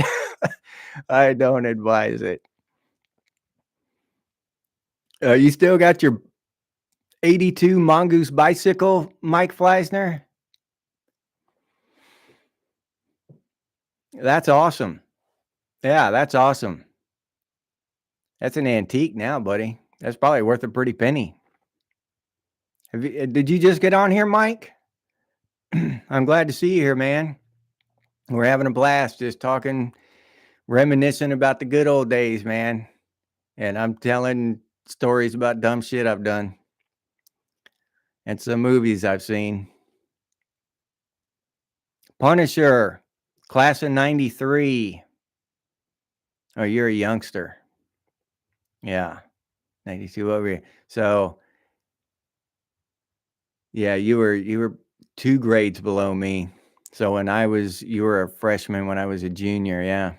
I don't advise it. You still got your 82 Mongoose bicycle, Mike Fleisner? That's awesome. Yeah, that's awesome. That's an antique now, buddy. That's probably worth a pretty penny. Did you just get on here, Mike? I'm glad to see you here, man. We're having a blast just talking, reminiscing about the good old days, man. And I'm telling stories about dumb shit I've done and some movies I've seen. Punisher, class of 93. Oh, you're a youngster. Yeah, 92 over here. So, yeah, you were 2 grades below me. So you were a freshman when I was a junior, yeah.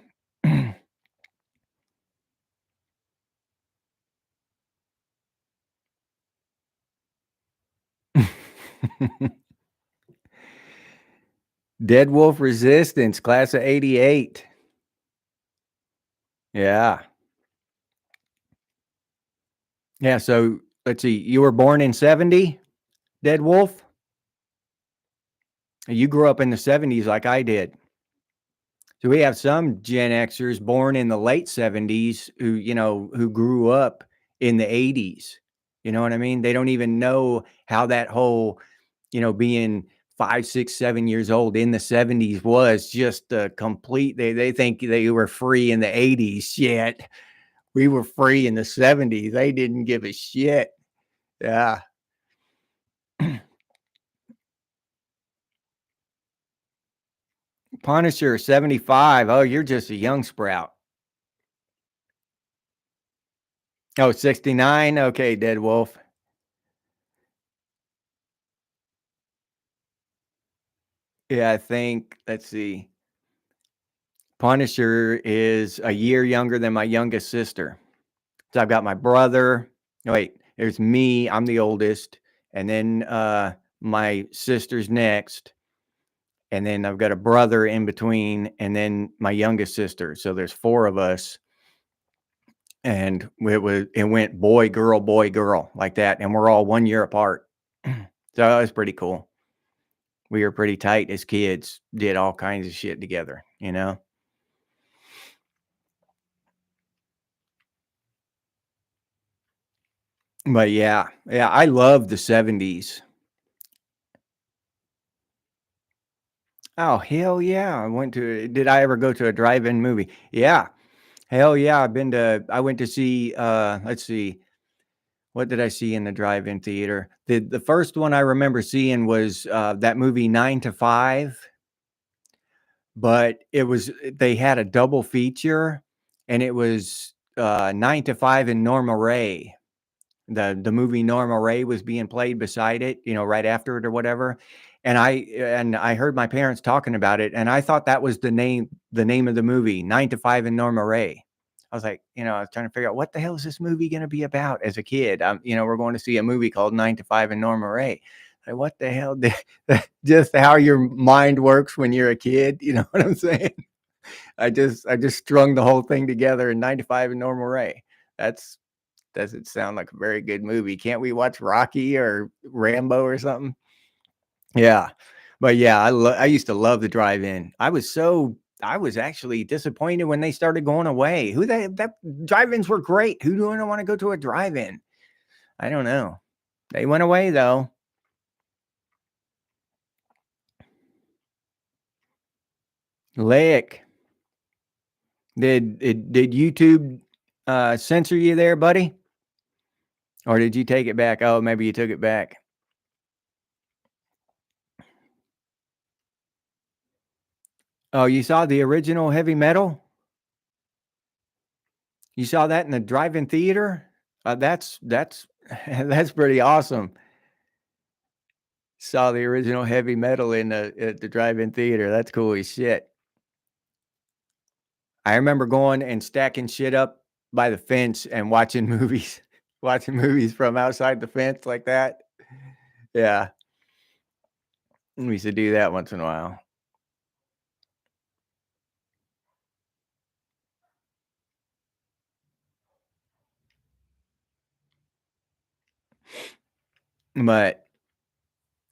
Dead Wolf Resistance, class of 88. Yeah. Yeah, so let's see, you were born in 70, Dead Wolf? You grew up in the 70s like I did. So we have some Gen Xers born in the late 70s who grew up in the 80s. You know what I mean? They don't even know how that whole, being 5, 6, 7 years old in the 70s was just a complete they think they were free in the 80s. Shit. We were free in the 70s. They didn't give a shit. Yeah. Punisher 75. Oh, you're just a young sprout. Oh, 69. Okay, Dead Wolf. Yeah, I think, let's see. Punisher is a year younger than my youngest sister. So I've got my brother. No, wait, there's me. I'm the oldest. And then my sister's next. And then I've got a brother in between. And then my youngest sister. So there's 4 of us. And it went boy, girl like that. And we're all 1 year apart. So that was pretty cool. We were pretty tight as kids, did all kinds of shit together. But yeah, yeah, I love the 70s. Oh, hell yeah. Did I ever go to a drive-in movie? Yeah. Hell yeah. I went to see, let's see, what did I see in the drive-in theater? The first one I remember seeing was that movie 9 to 5, but they had a double feature and it was 9 to 5 and Norma Ray. The movie Norma Ray was being played beside it, right after it or whatever. And I heard my parents talking about it, and I thought that was the name of the movie, 9 to 5 in Norma Ray. I was like, I was trying to figure out what the hell is this movie going to be about as a kid. We're going to see a movie called 9 to 5 in Norma Ray. Like, what the hell? Just how your mind works when you're a kid. You know what I'm saying? I just strung the whole thing together in 9 to 5 in Norma Ray. That's doesn't sound like a very good movie. Can't we watch Rocky or Rambo or something? Yeah. But yeah, I used to love the drive-in. I was actually disappointed when they started going away. Who they that drive-ins were great. Who do I want to go to a drive-in? I don't know. They went away though. Lick. Did YouTube censor you there, buddy? Or did you take it back? Oh, maybe you took it back. Oh, you saw the original Heavy Metal? You saw that in the drive-in theater? That's that's pretty awesome. Saw the original Heavy Metal at the drive-in theater. That's cool as shit. I remember going and stacking shit up by the fence and watching movies, watching movies from outside the fence like that. Yeah, we used to do that once in a while. But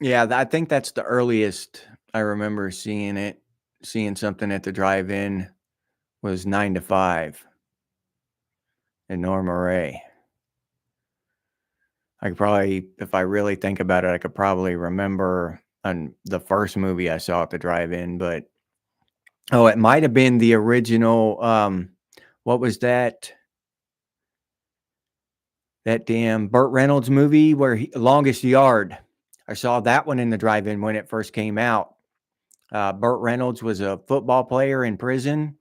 yeah, I think that's the earliest I remember seeing something at the drive-in was 9 to 5 in Norma Ray. I could probably, if I really think about it, I could probably remember the first movie I saw at the drive-in, but oh, it might have been the original. What was that? That damn Burt Reynolds movie where Longest Yard. I saw that one in the drive-in when it first came out. Burt Reynolds was a football player in prison,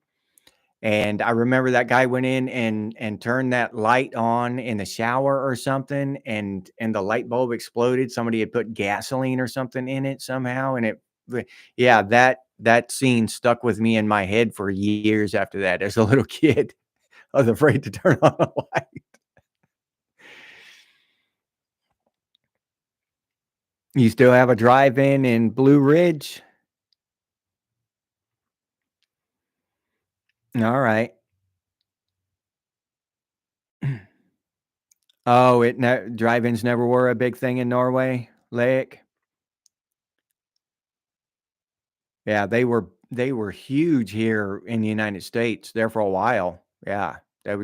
and I remember that guy went in and turned that light on in the shower or something, and the light bulb exploded. Somebody had put gasoline or something in it somehow, and yeah, that scene stuck with me in my head for years after that. As a little kid, I was afraid to turn on a light. You still have a drive-in in Blue Ridge? All right. Oh, drive-ins never were a big thing in Norway, Lake. Yeah, they were huge here in the United States there for a while. Yeah, they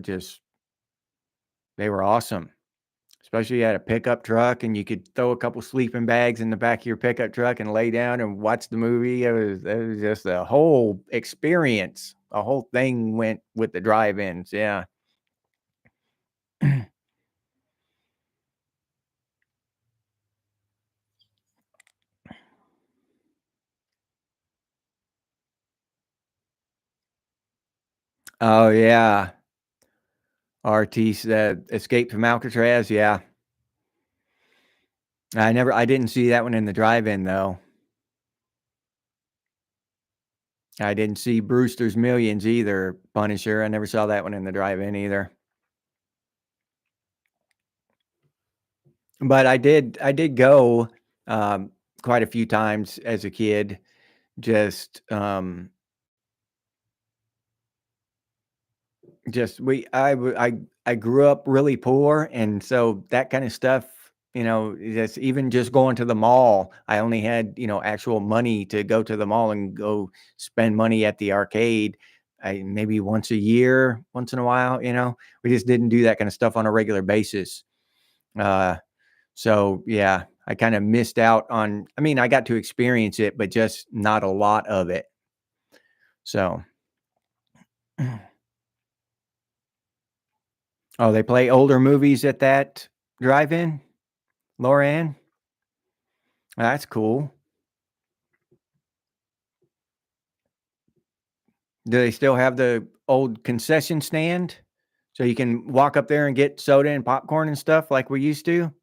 were awesome. Especially you had a pickup truck and you could throw a couple sleeping bags in the back of your pickup truck and lay down and watch the movie. It was just a whole experience. A whole thing went with the drive-ins. Yeah. Oh yeah. RT Escape from Alcatraz. Yeah. I didn't see that one in the drive-in though. I didn't see Brewster's Millions either, Punisher. I never saw that one in the drive-in either. But I did go quite a few times as a kid. Just just we I grew up really poor, and so that kind of stuff, just even just going to the mall, I only had, actual money to go to the mall and go spend money at the arcade. Maybe once a year, once in a while, we just didn't do that kind of stuff on a regular basis. Uh, so yeah, I kind of missed out on, I mean, I got to experience it, but just not a lot of it. So, oh, they play older movies at that drive-in, Loran? That's cool. Do they still have the old concession stand? So you can walk up there and get soda and popcorn and stuff like we used to?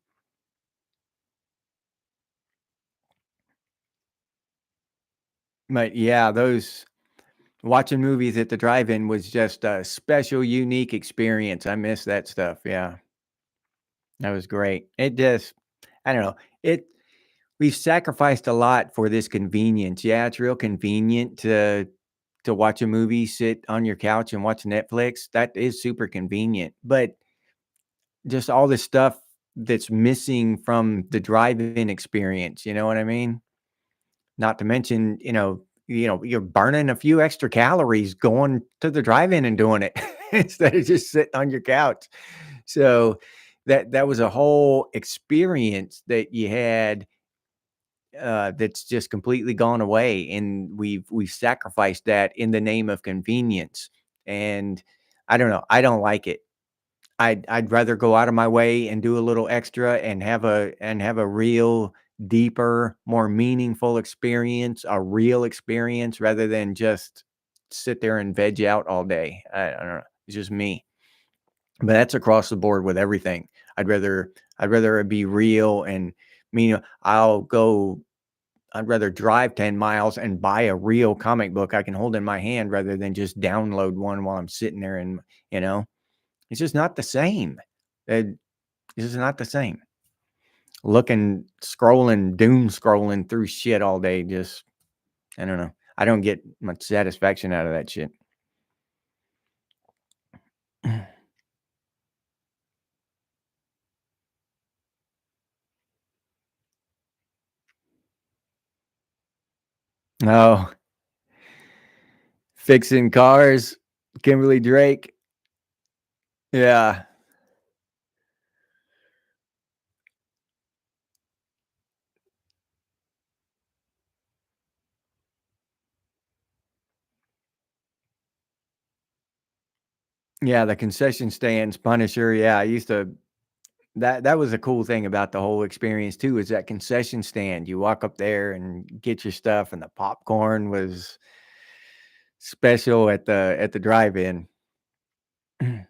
But yeah, those watching movies at the drive-in was just a special, unique experience. I miss that stuff. Yeah, that was great. It just, I don't know. We've sacrificed a lot for this convenience. Yeah, it's real convenient to watch a movie, sit on your couch and watch Netflix. That is super convenient. But just all this stuff that's missing from the drive-in experience, you know what I mean? Not to mention, you're burning a few extra calories going to the drive-in and doing it instead of just sitting on your couch. So that was a whole experience that you had that's just completely gone away, and we've sacrificed that in the name of convenience. And I don't know, I don't like it. I'd rather go out of my way and do a little extra and have a real deeper, more meaningful experience, a real experience rather than just sit there and veg out all day. I don't know. It's just me. But that's across the board with everything. I'd rather it be real and mean I'd rather drive 10 miles and buy a real comic book I can hold in my hand rather than just download one while I'm sitting there and, you know, it's just not the same. It's just not the same. Doom scrolling through shit all day. Just, I don't know. I don't get much satisfaction out of that shit. Oh, fixing cars, Kimberly Drake. Yeah. Yeah, the concession stands, Punisher. Yeah, I used to that was a cool thing about the whole experience too, is that concession stand. You walk up there and get your stuff, and the popcorn was special at the drive-in. Oh,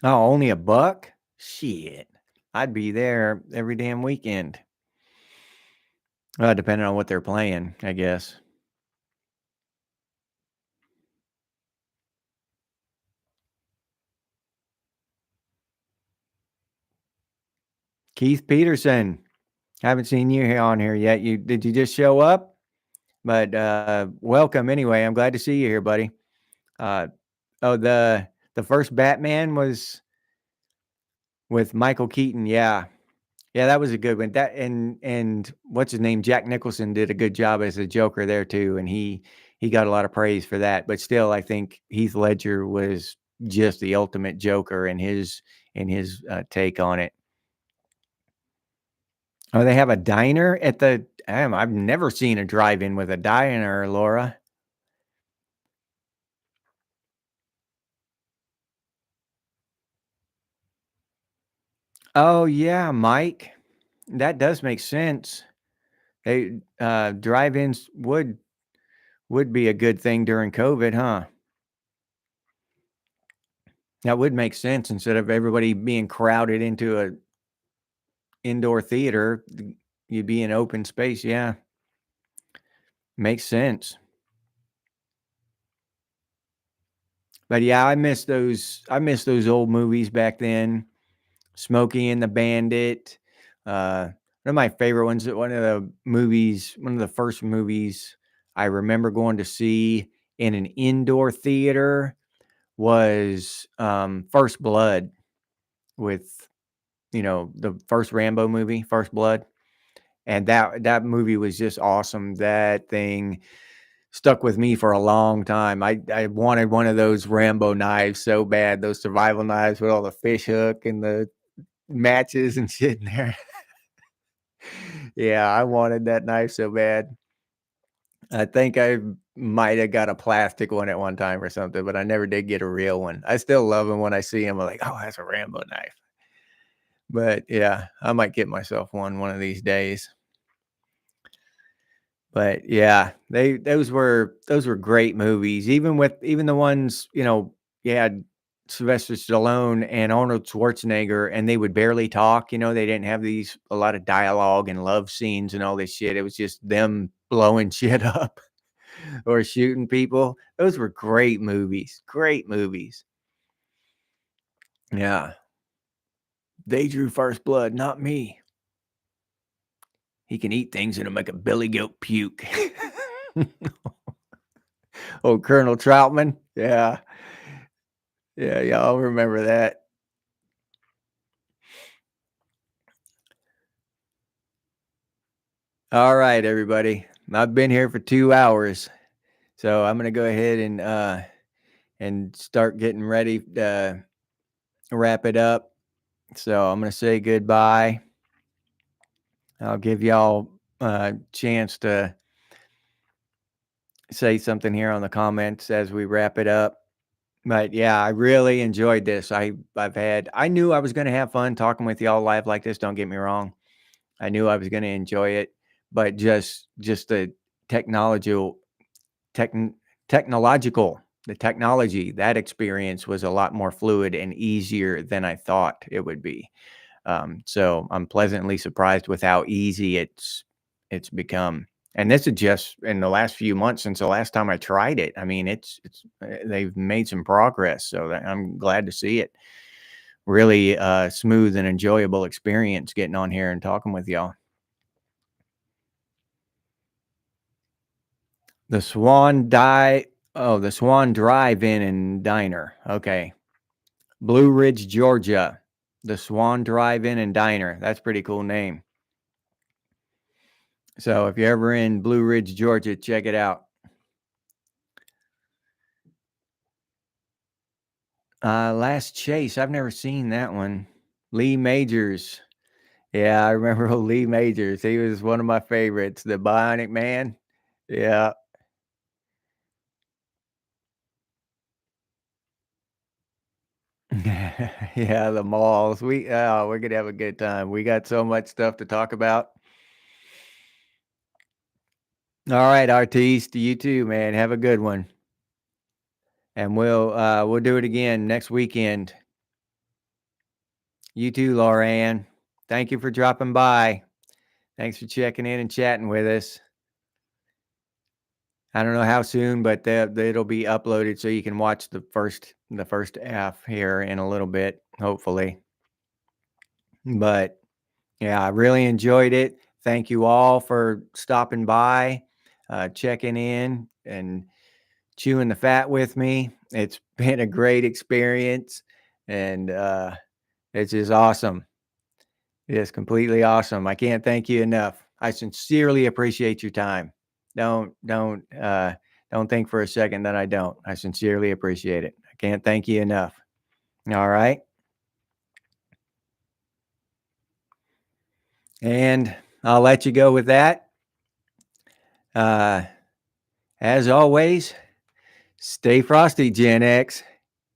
only a buck? Shit. I'd be there every damn weekend. Depending on what they're playing, I guess. Keith Peterson. Haven't seen you here on here yet. Did you just show up? But welcome anyway. I'm glad to see you here, buddy. Uh oh, the first Batman was with Michael Keaton. Yeah. Yeah, that was a good one. That and what's his name? Jack Nicholson did a good job as a Joker there too, and he got a lot of praise for that. But still, I think Heath Ledger was just the ultimate Joker in his take on it. Oh, they have a diner at the. I've never seen a drive-in with a diner, Laura. Oh yeah, Mike. That does make sense. Drive-ins would be a good thing during COVID, huh? That would make sense instead of everybody being crowded into a indoor theater, you'd be in open space. Yeah, makes sense. But yeah, I miss those old movies back then. Smokey and the Bandit. One of my favorite ones. One of the first movies I remember going to see in an indoor theater was First Blood with the first Rambo movie, First Blood. And that movie was just awesome. That thing stuck with me for a long time. I wanted one of those Rambo knives so bad, those survival knives with all the fish hook and the matches and shit in there. Yeah, I wanted that knife so bad. I think I might have got a plastic one at one time or something, but I never did get a real one. I still love them when I see them. I'm like, oh, that's a Rambo knife. But yeah, I might get myself one of these days. But yeah, those were great movies. Even the ones, yeah, Sylvester Stallone and Arnold Schwarzenegger, and they would barely talk. They didn't have a lot of dialogue and love scenes and all this shit. It was just them blowing shit up or shooting people. Those were great movies. Great movies. Yeah. They drew first blood, not me. He can eat things and it'll make a billy goat puke. Oh, Colonel Troutman. Yeah. Yeah, y'all remember that. All right, everybody. I've been here for 2 hours. So I'm gonna go ahead and start getting ready to wrap it up. So I'm gonna say goodbye. I'll give y'all a chance to say something here on the comments as we wrap it up. But yeah, I really enjoyed this. I knew I was gonna have fun talking with y'all live like this. Don't get me wrong. I knew I was gonna enjoy it, but just the technological tech, technological the technology, that experience was a lot more fluid and easier than I thought it would be. So I'm pleasantly surprised with how easy it's become. And this is just in the last few months since the last time I tried it. I mean, they've made some progress, so I'm glad to see it. Really smooth and enjoyable experience getting on here and talking with y'all. The the Swan Drive-In and Diner. Okay. Blue Ridge, Georgia. The Swan Drive-In and Diner. That's a pretty cool name. So if you're ever in Blue Ridge, Georgia, check it out. Last Chase. I've never seen that one. Lee Majors. Yeah, I remember old Lee Majors. He was one of my favorites. The Bionic Man. Yeah. Yeah, the malls. We're gonna have a good time. We got so much stuff to talk about. All right, Artiste, you too, man. Have a good one. And we'll do it again next weekend. You too, Lauren. Thank you for dropping by. Thanks for checking in and chatting with us. I don't know how soon, but it'll be uploaded so you can watch the first half here in a little bit, hopefully. But yeah, I really enjoyed it. Thank you all for stopping by, checking in, and chewing the fat with me. It's been a great experience, and it's just awesome. It is completely awesome. I can't thank you enough. I sincerely appreciate your time. Don't think for a second that I don't. I sincerely appreciate it. I can't thank you enough. All right. And I'll let you go with that. As always, stay frosty, Gen X,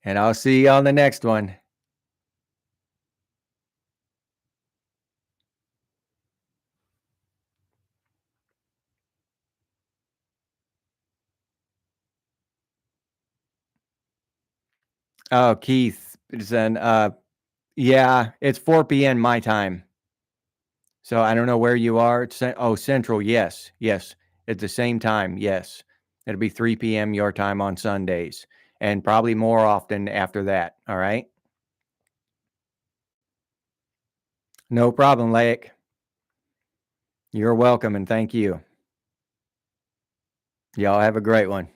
and I'll see you on the next one. Oh, Keith, yeah, it's 4 p.m. my time. So I don't know where you are. Central. Yes. Yes. At the same time. Yes. It'll be 3 p.m. your time on Sundays and probably more often after that. All right. No problem, Lake. You're welcome and thank you. Y'all have a great one.